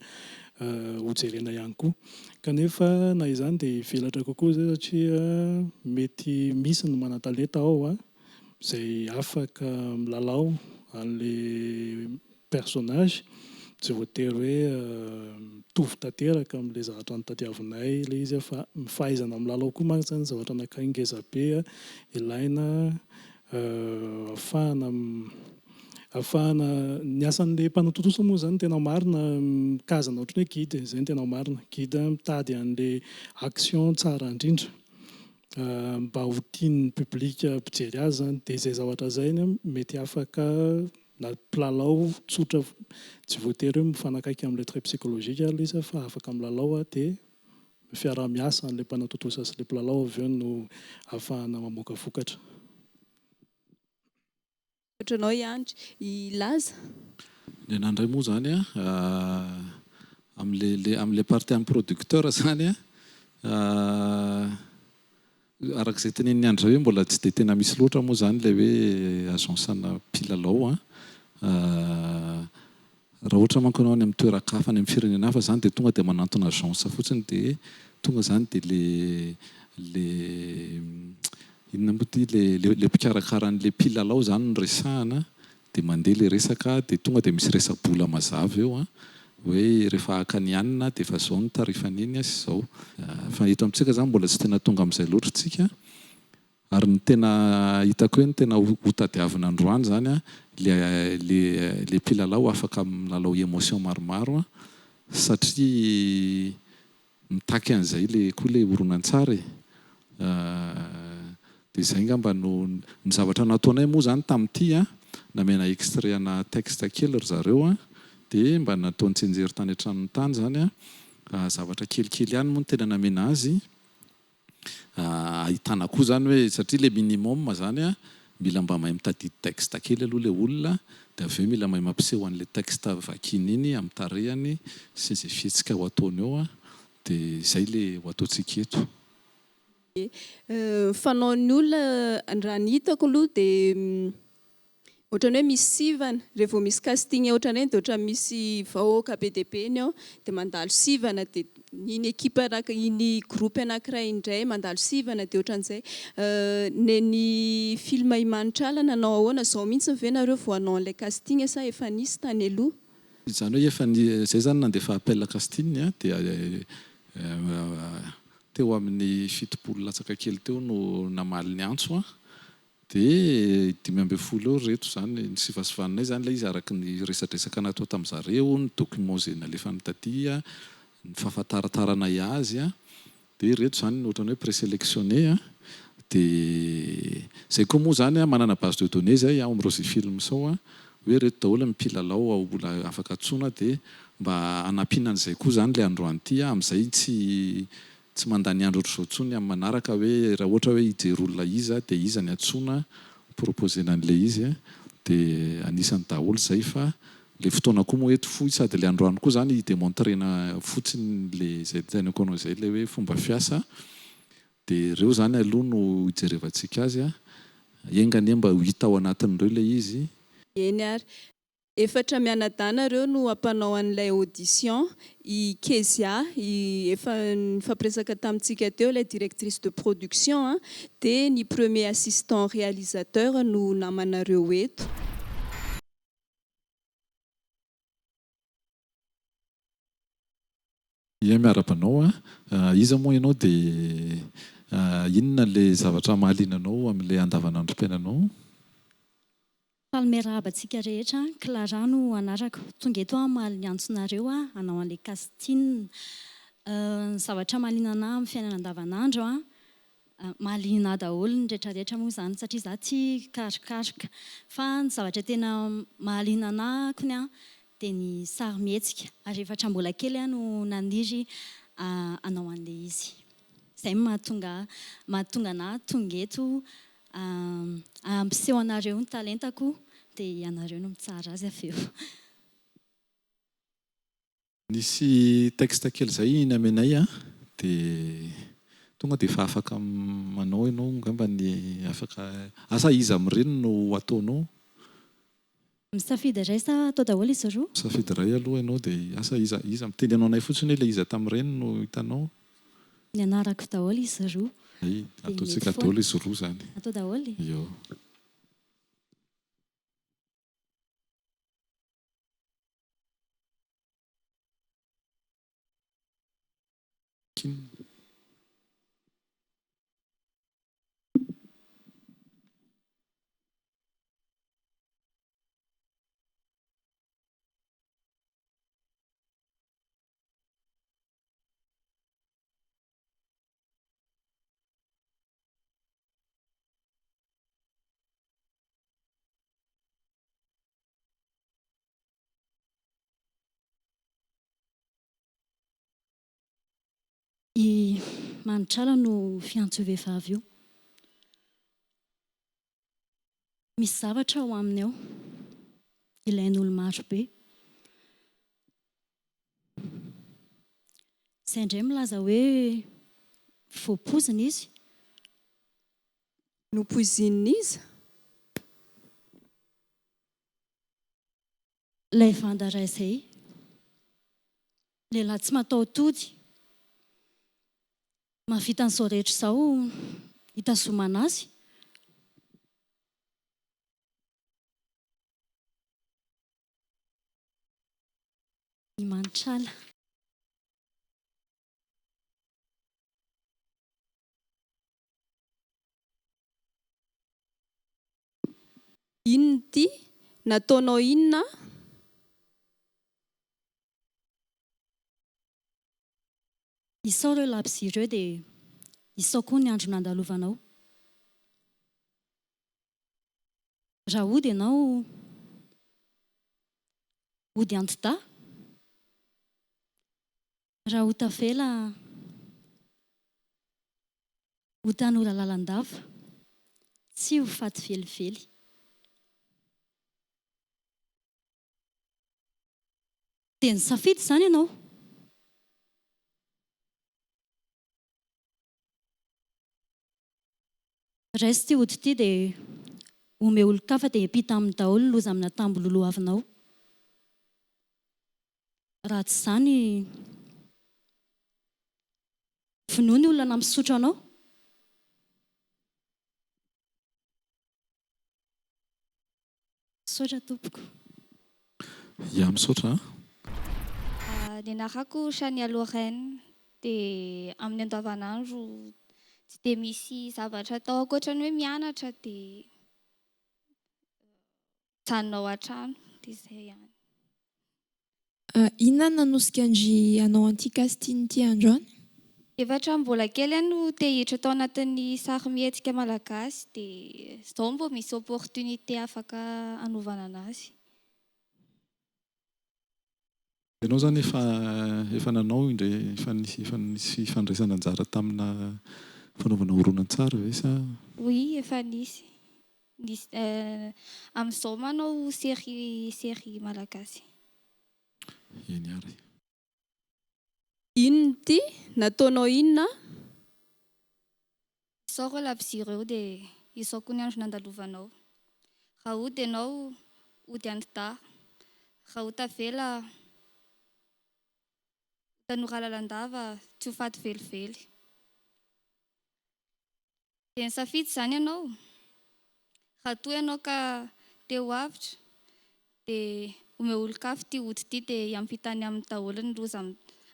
hojerena ihany koa. Kanefa na izany dia velatra kokoa zay satria mety misy ny manan-talenta ao izay afaka milalao an'ilay personnage tsy voatery hoe mitovy tanteraka amin'ilay zavatra notadiavinay ilay izy fa mifahaizana milalao koa manko zany zavatra anankiray ngezabe ilaina ahafahana ny asan'ilay mpanatotosa moa zany tena marina mikazana ohatran'ny hoe guide izay ny tena marina, guide mitady an'ilay action tsara indrindra mba ho tian'ny public mpijery azy zany dia izay zavatra izay mety afaka na mpilalao tsotra tsy voatery hoe mifanakaiky amin'ilay trait psychologique ilay izy fa afaka milalao dia fiara-miasa an'ilay mpanatotosa sy ilay mpilalao avy eo no ahafahana mamoaka vokatra. Ohatranao ihany ilaza. Ny anandray moa zany amin'ilay partie amin'ny producteur zany arak'izay tenenin'ny andra hoe mbola tsy dia tena misy loatra moa zany ilay hoe agence-na mpilalao raha ohatra manko ianao any amin'ny toeran-kafa any amin'ny firenena hafa zany dia tonga dia manantona agence fotsiny dia tonga zany dia le inona moa ty le mpikarakara an'ilay mpilalao zany no resahana dia mandeha ilay resaka dia tonga dia misy resa-bola mazava eo hoe rehefa hakanianina dia efa zao ny tarifan'iny sy zao. Fa eto amintsika zany mbola tsy tena tonga amin'izay loatra tsika ary ny tena hitako hoe ny tena ho tadiavina androany zany le mpilalao afaka milalao émotion maromaro satria mitaky an'izay koa le horonan-tsary dia izay ngamba no ny zavatra nataonay moa zany tamin'ity namena extrait ana texte kely ry zareo dia mba nataony tsenjery tany an-tranony tany zany zavatra kelikely ihany moa no tena namena azy ahitana koa zany hoe satria le minimum zany mila mba mahay mitadidy texte kely aloha le olona dia avy eo mila mahay mampiseho an'ilay texte vakiny iny amin'ny tarehany sy izay fihetsika ho ataony eo dia izay le ho ataontsika eto. Fanaon'ny olona raha ny hitako aloha dia ohatrany hoe misy sivana rehefa misy casting ohatrany hoe dia ohatra misy vahoaka be dia be iny ao dia mandalo sivana dia iny ekipa iny groupe anankiray indray mandalo sivana dia ohatran'izay ny film Imanitra Ala nanao ahoana zao mihitsy ve nareo vao hanao an'ilay casting sa efa nisy tany aloha? Izany hoe efa izay zany nandefa appel casting dia teo amin'ny 7 latsaka kely teo no namaly ny antso dia 5 eo reto zany ny sivasivanay zany ilay izy araka ny resadresaka natao tamin'izareo ny document zay nalefa nitaty ny fahafantarana azy dia reto zany ohatrany hoe présélectionné dia zay koa moa zany manana base de données zay ao amin'ny Rosy Film sao hoe reto daholo mpilalao olona afaka atsoina dia mba hanampianan'izay koa zany le androany ity amin'izay tsy mandany andro ohatr'izao tsony amin'ny manaraka hoe raha ohatra hoe hijery olona iza dia iza ny atsoina proposena an'ilay izy dia anisany daholo zay fa le fotoana koa moa eto fohy sady le androany koa zany hidemontrena fotsiny le zay tenako anao zay le hoe fomba fiasa dia ireo zany aloha no hijerevantsika azy engany mba ho hita ao anatin'ireo le izy. Eny ary efatra mianadana ireo no ampanao an'ilay audition i Kezia efa nifampiresaka tamintsika teo ilay directrice de production dia ny premier assistant réalisateur no namanareo eto. Ia miara-banao iza moa ianao dia inona le zavatra mahaliana anao amin'ilay andavanandrom-piainanao? Falmerabantsika rehetra, Clara no anarako. Tonga eto mahaly ny antsonareo hanao an'ilay casting. Ny zavatra mahaliana anahy amin'ny fiainana andavanandro mahaliana daholo ny rehetrarehetra moa izany satria za tia karokaroka. Fa ny zavatra tena mahaliana anahy kony dia ny sarimihetsika. Ary rehefa mbola kely no naniry hanao an'ilay izy. Izay mahatonga anahy tonga eto ampiseho anareo ny talentako dia ianareo no mitsara azy avy eo. Nisy texte kely izay namenay dia tonga dia efa afaka manao ianao ngamba ny afaka asa iza amin'ireny no ataonao? Misafidy iray sa atao daholo izy roa? Misafidy iray aloha ianao dia asa iza miteny anao anay fotsiny ilay iza tamin'ireny no hitanao? Ny anarako daholo izy roa. Ataontsika daholo izy roa izany. Atao daholo? Io. I Manitrala no fiantso vehivavy io. Misy zavatra ao aminy ao ilain'olo maro be. Izay indray milaza hoe voampozina izy. Nopoizinina izy? Ilay vandaray izay. Lehilahy tsy mataotody. Mahavita an'izao rehetra izao hitazomana azy. I Manitrala. Inona ity? Nataonao inona? Isao ireo labozia ireo dia isao koa ny andro nandalovanao. Raha ody ianao ody antida. Raha ho tafela ho tanora lalandava. Tsy ho faty velively. Dia nisafidy izany ianao. Raha sy tia ody ity dia omeo olon-kafa dia hiampita amin'ny daholo loza amina tambololo avinao. Raha tsy izany vonoa ny olona misotro anao. Misaotra tompoko. Ia, misaotra. Ny anarako Shania Lorraine dia amin'ny andavanandro tsy dia misy zavatra atao ankoatra ny hoe mianatra dia mijanona ao an-trano dia izay ihany. Inona nanosika Andry hanao an'ity casting ity androany? Efatra mbola kely no te hiditra tao anatin'ny sarimihetsika malagasy dia izao mbo misy opportunité afaka hanovana anazy. Ianao izany efa nanao efa nisy fandraisana anjara tamina fanaovana horonan-tsary ve sa? Oui, efa nisy. Amin'izao manao série malagasy. Eny ary. Inona ity? Nataonao inona? Izao ireo labozia ireo dia izao koa ny andro nandalovanao. Raha ody ianao ody antida. Raha ho tavela tanora lalandava tsy ho faty velively. Dia nisafidy izany ianao. Raha toa ianao ka te ho avitra dia omeo olon-kafa ity ody ity dia hiampita any amin'ny daholo ny loza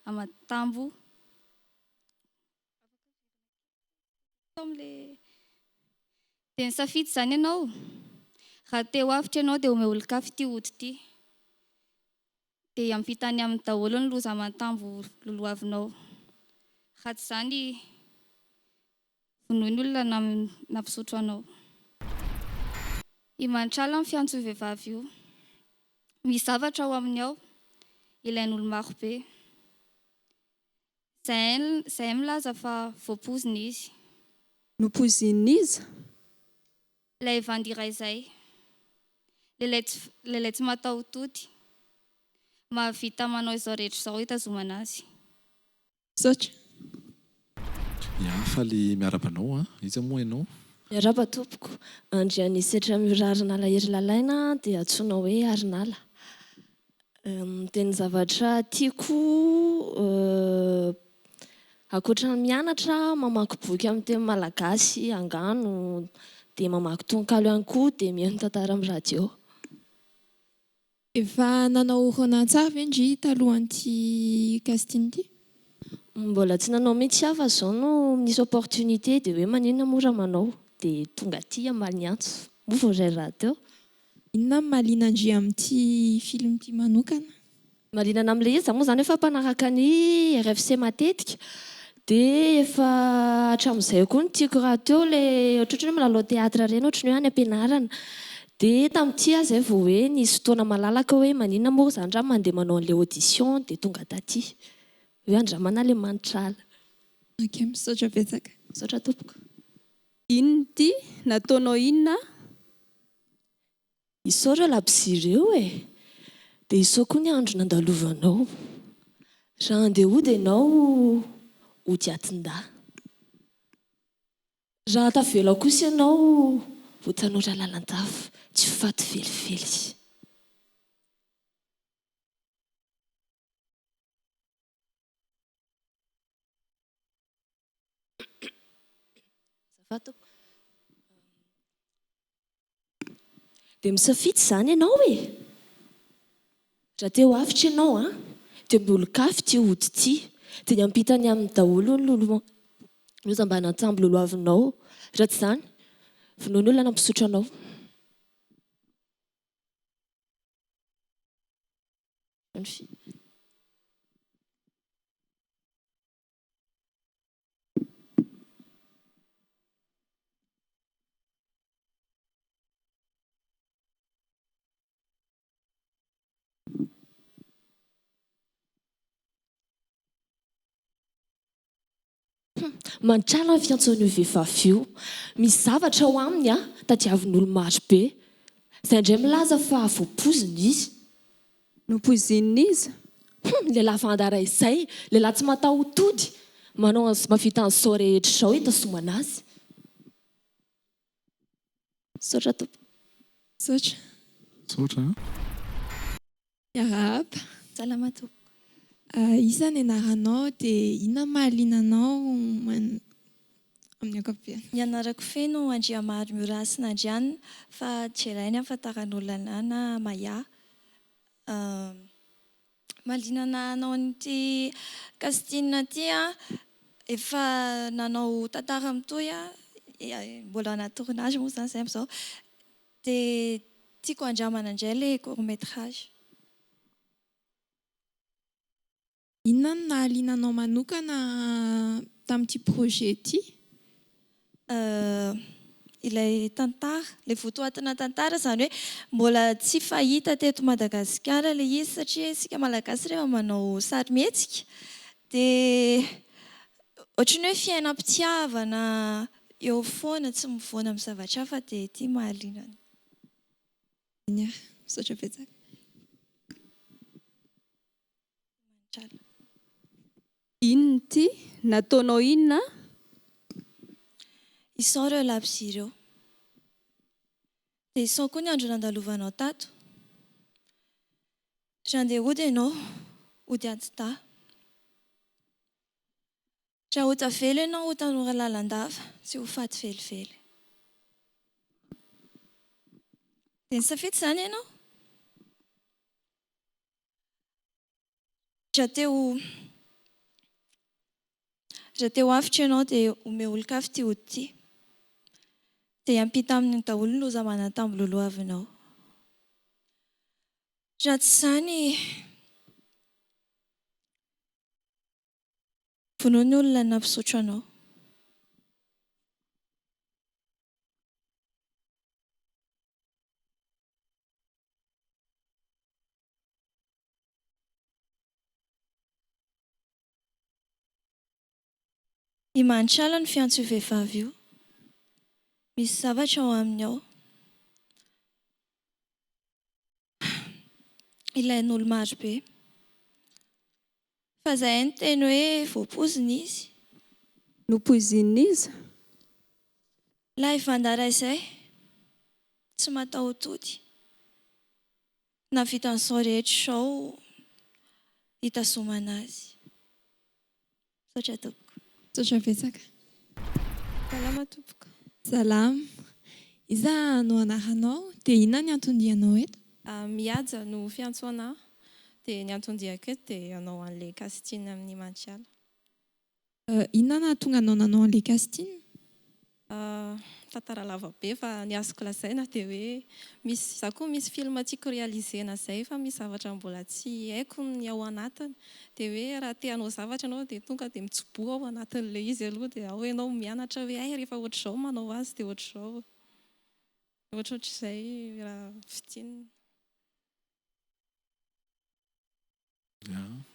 Amatambo. Dia nisafidy izany ianao. Raha te ho avitra ianao dia omeo olon-kafy ity ody ity. Dia ampitany amin'ny daholo ny loza Amatambo loloavinao. Raha tsy izany vonoiny olona nampisotro anao. I Mantrala amin'ny fiantso io vehivavy io. Misy zavatra ao aminy ao, ilain'olo maro be. Izay milaza fa voapoziny izy. Nopoziny iza? Ilay vandira izay. Lelay tsy mataho-tody. Mahavita manao izao rehetra izao hitazomana azy. Saotra. Ya, faly miarabanao, iza moa ianao? Miaraba tompoko. Andriany setra mirarina lahery lalaina dia antsoina hoe Arinala. Dia ny zavatra tiako ankoatra ny mianatra, mamaky boky amin'ny teny malagasy, angano, dia mamaky tononkalo ihany koa, dia mihaino tantara amin'ny radio. Efa nanao ronan-tsary ve ndry talohan'ity casting ity? Mbola tsy nanao mihitsy aho fa izao no misy opportunité dia hoe maninona mora manao dia tonga aty amaly ny antso moa vao iray raha teo. Inona ny mahaliana Andry amin'ity film ity manokana? Mahalinana amin'ilay izy moa izany efa mpanaraka ny RFC matetika dia efa hatramin'izay koa ny tiako raha teo ilay ohatratra hoe milalao teatra ireny ohatrany hoe any am-pianarana. Dia tamin'ity aho izay vao hoe nisy fotoana malalaka hoe maninona moa izany raha mandeha manao an'ilay audition dia tonga taty hoe andramana ilay Mantrala. Ok, misaotra betsaka. Misaotra tompoko. Inona ity? Nataonao inona? Isao ireo labozireo dia isao koa ny andro nandalovanao. Raha andeha hody ianao hody atin-dà. Raha tavela kosa ianao ho tanora lalan-tava tsy faty felifely. Dia misafidy izany ianao raha te ho avitra ianao dia miolon-kafy ity ody ity dia ny ampitany amin'ny daholo ny lozam-banatambo loloavinao. Raha tsy izany vonoiny olona nampisotro anao. Mantrala ny fiantsoan'io vehivavy io. Misy zavatra ao aminy tadiavin'olo maro be. Izay indray milaza fa voapoziny izy. Nopoziny iza? Lehilahy vandara izay, lehilahy tsy mataho-tody, manao mahavita an'izao rehetra izao hitazomana azy. Saotra tompo. Saotra. Saotra. Miarahaba. Salama tompo. Isa ny anaranao dia inona mahaliana anao amin'ny ankapobeny? Ny anarako feno Andriamary Morasina Andrianina fa Jelainy ahafantaran'olona anahy na Maya. Mahaliana anao an'ity casting ity efa nanao tantara mitoy mbola anaty tournage moa izany izay amin'izao dia tiako andramana indray ilay court métrage. Inona no nahaliana anao manokana tamin'ity projet ity? Ilay tantara, ilay votoatina tantara izany hoe mbola tsy fahita teto Madagasikara ilay izy satria isika malagasy rehefa manao sarimihetsika dia ohatrany hoe fiainam-pitiavana eo foana tsy mivoana amin'ny zavatra hafa dia ity mahaliana. Misaotra betsaka. Inona ity? Nataonao inona? Isao ireo labozia ireo. Dia isao koa ny andro nandalovanao tato. Raha andeha hody ianao, hody atin-dà. Raha ho tavela ianao ho tanora lalandava, tsy ho faty felifely. Dia nisafidy izany ianao? Raha te ho raha te ho avitra ianao dia ome olon-kafa ty ody ty. Dia hiampita amin'ny daholo ny loza manatambololohavinao. Raha tsy izany, vonoa ny olona nampisotro anao. I Mantrala ny fiantso io vehivavy io. Misy zavatra ao aminy ao. Ilain'olo maro be. Fa zahay ny teny hoe voampozina izy. Nopozina izy? Lahy Vandara izay, tsy mataho-tody. Na vitan'izao rehetra izao, hitazomana azy. Saotra tompoko. Saotra betsaka. Salama tompoko. Salama. Iza no anaranao dia inona ny antondianao eto? Mihaja no fiantso anahy. Dia ny antondiako eto dia anao an'ilay casting amin'ny Mantiala. Inona tonga anao nanao an'ilay casting? Tantara lava be fa ny azoko lazaina dia hoe misy za koa misy film tiako réalisena zay fa misy zavatra mbola tsy haiko ny ao anatiny. Dia hoe raha te hanao zavatra anao dia tonga dia mitsoboa ao anatin'ilay izy aloha dia ao ianao mianatra hoe ay rehefa ohatr'izao manao azy dia ohatr'izao. Ohatr'izay raha fitianina.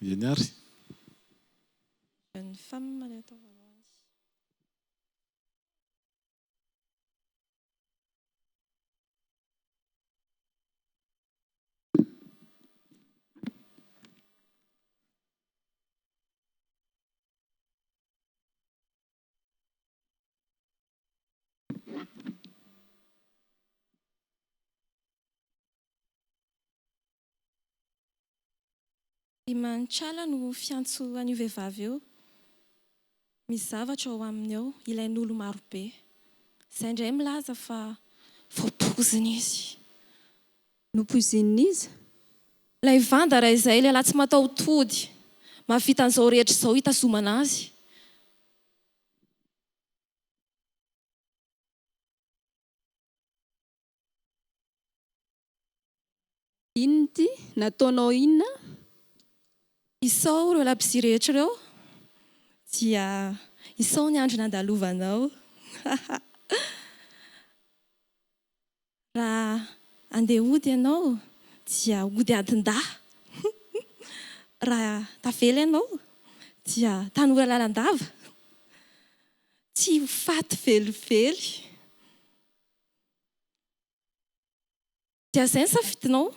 Eny ary. Jeune femme ilay ataovanao azy. I Mantrala no fiantso an'io vehivavy eo. Misy zavatra ao aminy ao, ilain'olo maro be. Izay indray milaza fa voampozina izy. Nopozina izy? Ilay Vandara izay, ilay lahy tsy mataho-tody. Mahavita an'izao rehetra izao hitazomana azy. Inona ty? Nataonao inona? Isao ireo labozia rehetra ireo dia isao ny andro nandalovanao. Raha andeha hody ianao dia hody adin-dahy. Raha tavela ianao dia tanora lalandava. Tsy ho faty velively. Dia izay ny safidinao.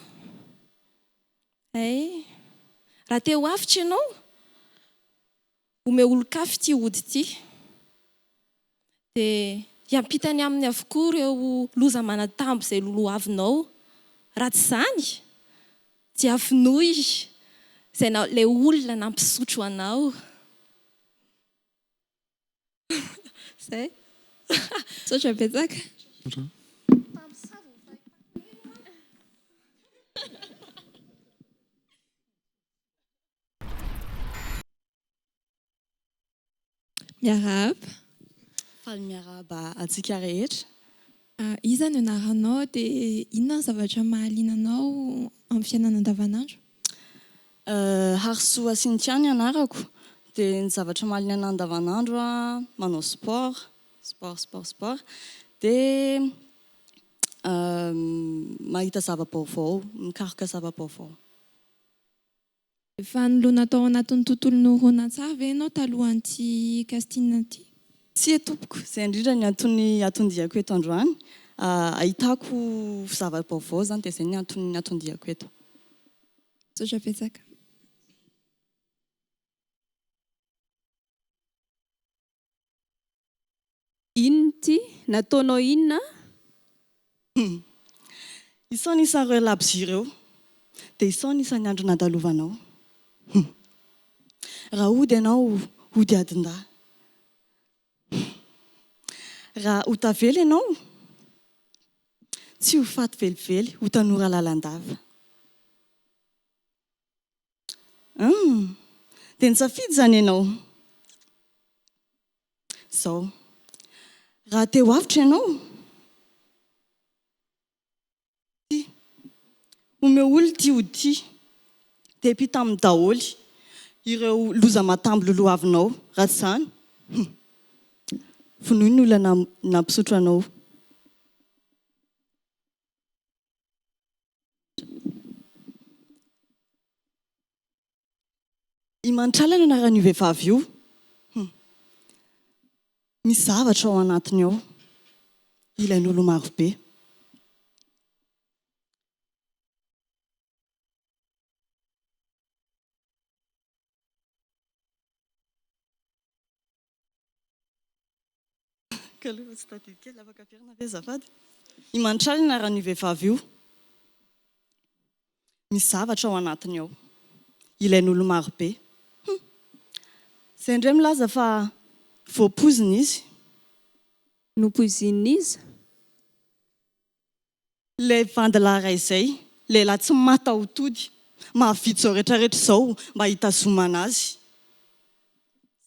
Raha te ho avitra ianao, ome olon-kafa ty hody ty. Dia hiampitany aminy avokoa ireo loza manatambo izay lolohavinao. Raha tsy izany, dia avinoy izay ilay olona nampisotro anao. Zay. Saotra betsaka. Miarahaba. Faly miarahaba antsika rehetra. Iza no anaranao dia inona ny zavatra mahaliana anao amin'ny fiainana andavanandro? Harsoa Sintiany anarako. Dia ny zavatra mahaliana anahy andavanandro manao sport. Dia mahita zava-baovao, mikaroka zava-baovao. Efa nolona tao anatin'ny tontolon'ny horonan-tsary ve ianao talohan'ity casting ity? Tsy tompoko, izay indrindra ny antony atondiako eto androany. Ahitako zava-baovao zany dia izay ny antony atondiako eto. Saotra betsaka. Inona ty? Nataonao inona? Isao ny isan'ireo labozia ireo, dia isao ny isan'ny andro nandalovanao. Raha hody ianao, hody adin-dahy. Raha ho tavela ianao, tsy ho faty velively, ho tanora lalandava. Dia nisafidy zany ianao. zao. Raha teo avitra ianao, omeo olo ty ho ty, dia pita amin'ny daholy ireo loza matambo lolo avinao, raha tsy izany vonoiny ny olona nampisotro anao. I Mantrala no anaran'io vehivavy io. Misy zavatra ao anatiny ao, ilain'olo maro be. Kaloha tsy tadidikely afaka ampiarina ve azafady? I Mantrala no anaran'io vehivavy io. Misy zavatra ao anatiny ao, ilain'olo maro be. Izay indray milaza fa voapoizina izy. Nopoizina izy? Ilay vandalahy izay, lehilahy tsy mataho-tody, mahavita izao rehetrarehetra izao mba hitazomana azy.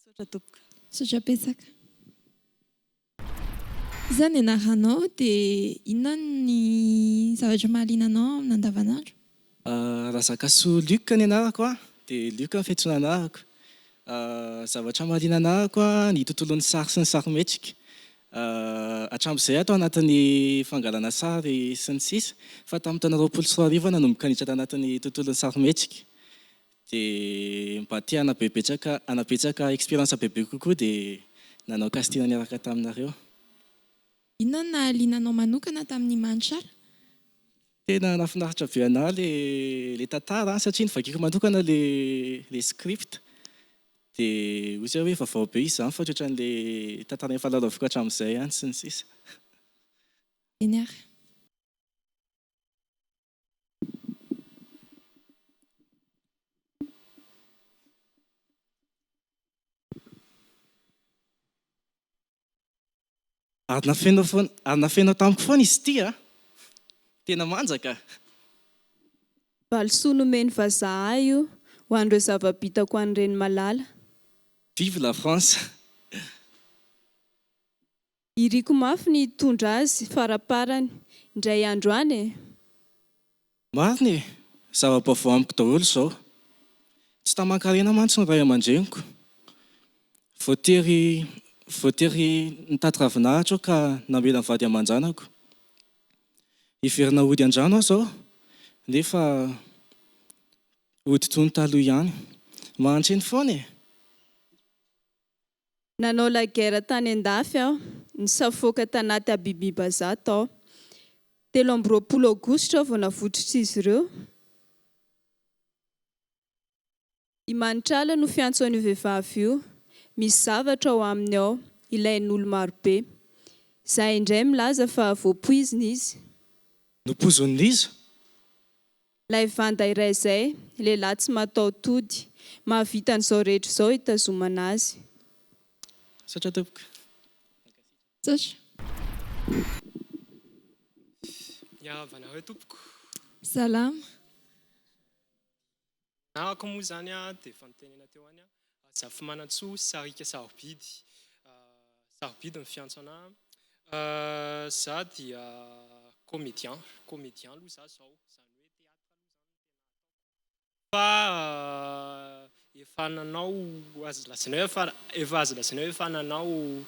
Saotra tompoko. Saotra petsaka. Izany anaranao dia inona ny zavatra mahaliananao amin'ny andavanandro? Razakasoa Luc ny anarako dia Luc ny fiantsoana anarako. Zavatra mahaliana anarako ny tontolon'ny sary sy ny sarimihetsika. Hatramin'izay ato anatin'ny fangalana sary sy ny sisa, fa tamin'ny taona 2024 nanomboka niditra tanatin'ny tontolon'ny sarimihetsika. Dia mba tia hanapetsaka expérience bebe kokoa dia nanao casting niaraka taminareo. Inona no nahaliananao manokana tamin'ny Mantrala? Tena nahafinaritra be anahy le tantara satria nivakiko manokana le script. Dia ozy hoe vaovao be izy izany fa ohatran'ilay tantara efa lalaoviko hatramin'izay ihany sy ny sisa. Eny ary. Ary nafenao tamiko foana izy ity tena manjaka. Valisoa nomeny vazaha io ho an'ireo zava-bitako an'ireny malala. Vive la France. Iriko mafy ny hitondra azy faraparany indray andro any. Mariny zava-baovao amiko daholo izao. Tsy taman-karena mantsy ny ray aman-dreniko. Voatery nitady ravinahitra ka namela ny vady aman-janako. Hiverina ody an-drano aho izao nefa ody toy ny taloha ihany. Mahantreny foana e. Nanao la guerre tany an-dafy aho, nisafoaka tanaty Abibibaza tao. 13 Aogositra vao navotritra izy ireo. I Mantrala no fiantso an'io vehivavy io. Misy zavatra ao aminy ao, ilain'olo maro be. Zahay indray milaza fa voapoizina izy. Nopoizina izy? Ilay vanda iray izay, lehilahy tsy mataho-tody, mahavita an'izao rehetra izao hitazomana azy. Saotra tompoko. Saotra. Miavanareo tompoko. Salama. Nahako moa zany dia efa nitenena teo any Zafy Manantsoa Sarika Sarobidy. Sarobidy ny fiantso anahy. Za dia comédien aloha za zao. Zany hoe théâtre fa efa nanao azo lazaina efa nanao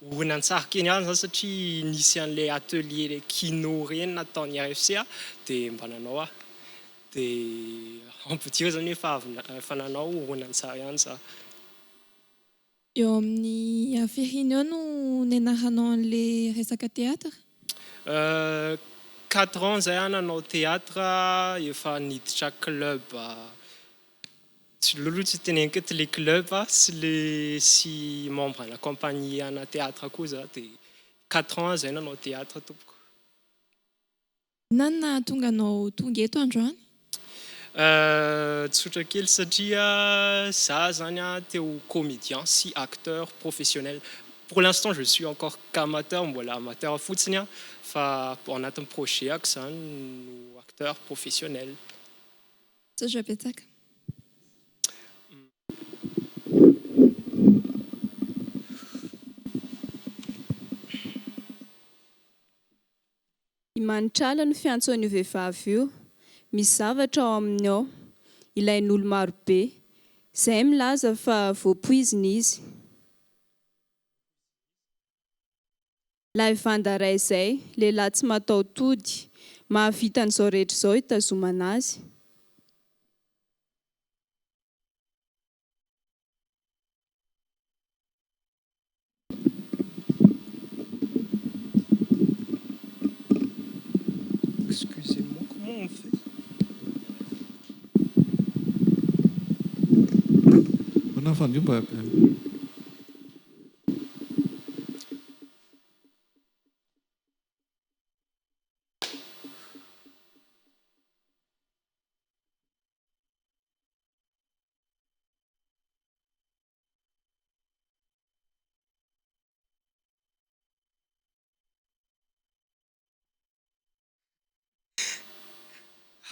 horonan-tsary kely ihany zany satria nisy an'ilay atelier kino reny nataon'ny RFC dia mba nanao dia on peut dire zany hoe efa nanao horonan-tsary ihany za. Eo amin'ny Aferiny eo no nianaranao an'ilay resaka théâtre? 4 ans zay nanao théâtre, efa niditra club. Lolo tsy teneniko eto le club sy membre na compagnie ana théâtre koa za dia 4 ans zay nanao théâtre tompoko. Inona tonga anao tonga eto androany? Tsotra kely satria za zany teo comédien sy acteur professionnel. Pour l'instant je suis encore qu'amateur, mbola amateur fotsiny fa anatin'ny projet ako zany no acteur professionnel. Saotra betsaka. Imanitrala no fiantsoan'io vehivavy io. Misy zavatra ao aminy ao ilain'olo maro be. Izay milaza fa voapoizina izy. Ilay vandaray izay, lehilahy tsy mataotody, mahavita an'izao rehetra izao hitazomana azy. Excusez-moi, comment on fait?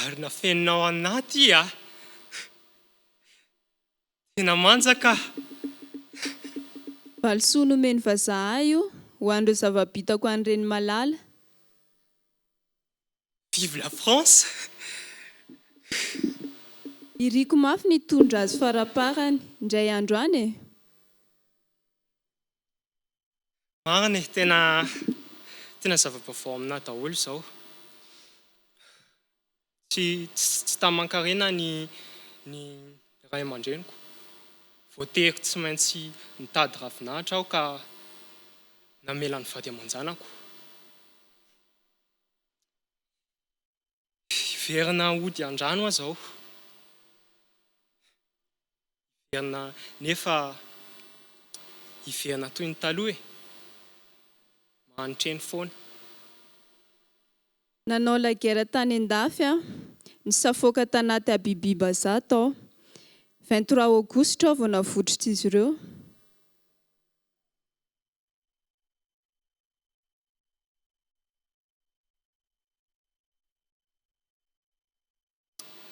Ary nafeninao anaty tena manjaka. Valisoa nomeny vazaha io ho an'ireo zava-bitako an'ireny malala. Vive la France! Iriko mafy nitondra azy faraparany indray andro any e. Marina e, tena zava-baovao amina daholo izao. Tsy taman-karena ny ray aman-dreniko. Voatery tsy maintsy nitady ravinahitra aho ka namela ny vady aman-janako. Hiverina ody an-drano aho zao. Hiverina nefa hiverina toy ny taloha e. Mahanitreny foana. Nanao la guerre tany an-dafy nisafoaka tanaty Abibibaza tao. 23 aogositra vao navotritra izy ireo.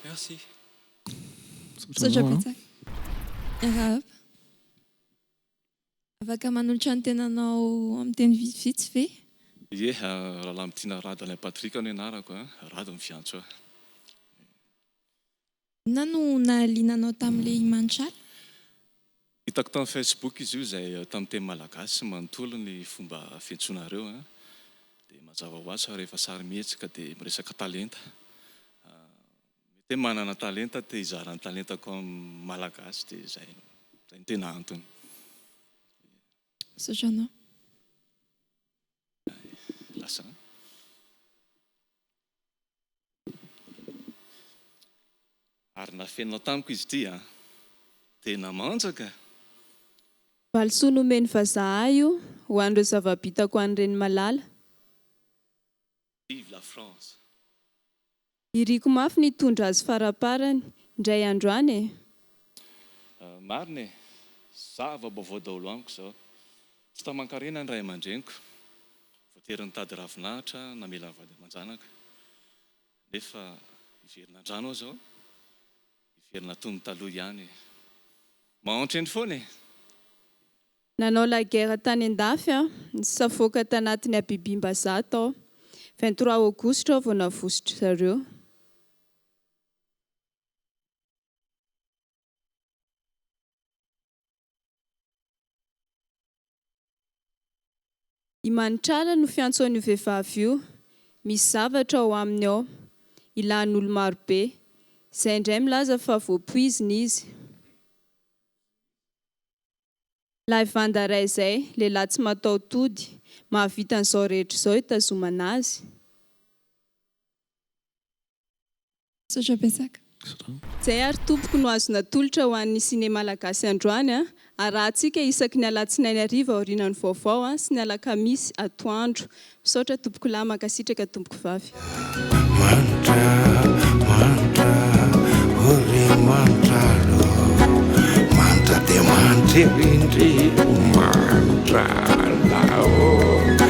Merci. Misaotra betsaka. Rahab. Afaka manolotra ny tenanao amin'ny teny vitsivitsy ve? Ie, rahalahy mitiana Rado Alain Patrick no ianarako, Rado mifiantso aho. Inona no nahaliananao tamin'ilay Imanitrala? Hitako tamin'ny Facebook izy io izay tamin'ny teny malagasy manontolo ny fomba fiantsonareo. Dia mazava ho azy rehefa sarimihetsika dia miresaka talenta. Mety manana talenta dia hizarana talentako amin'ny malagasy dia izay no tena antony. Misaotra anao. Lasa. Ary nafeninao tamiko izy ity, tena manjaka. Valisoa nomeny vazaha io ho an'ireo zava-bitako an'ireny malala. Vive la France! Iriko mafy nitondra azy faraparany indray andro any e. Marina e, zava-baovao daholo amiko izao. Tsy taman-karena ny ray aman-dreniko. Voatery nitady ravinahitra, namela ny vady aman-janaka. Nefa hiverina an-drano aho izao. Hiverina toy ny taloha ihany. Mahantreny foana e. Nanao la guerre tany an-dafy nisafoaka tanatin'ny Abibibaza tao. 23 aogositra vao navosotra zareo. Imanitrala no fiantsoan'io vehivavy io. Misy zavatra ao aminy ao ilan'olo maro be. Izay indray milaza fa voapoizina izy. Ilay vandaray izay, lehilahy tsy mataotody, mahavita an'izao rehetra izao hitazomana azy. Misaotra betsaka. Izay ary tompoko no azona tolotra ho an'ny sinema malagasy androany. Arahantsika isaky ny alatsinainy hariva aorianan'ny vaovao sy ny alakamisy atoandro. Misaotra tompoko lahy mankasitraka tompoko vavy. Mantra, ore mantralo, mantra de mantra rindri, mantra lao.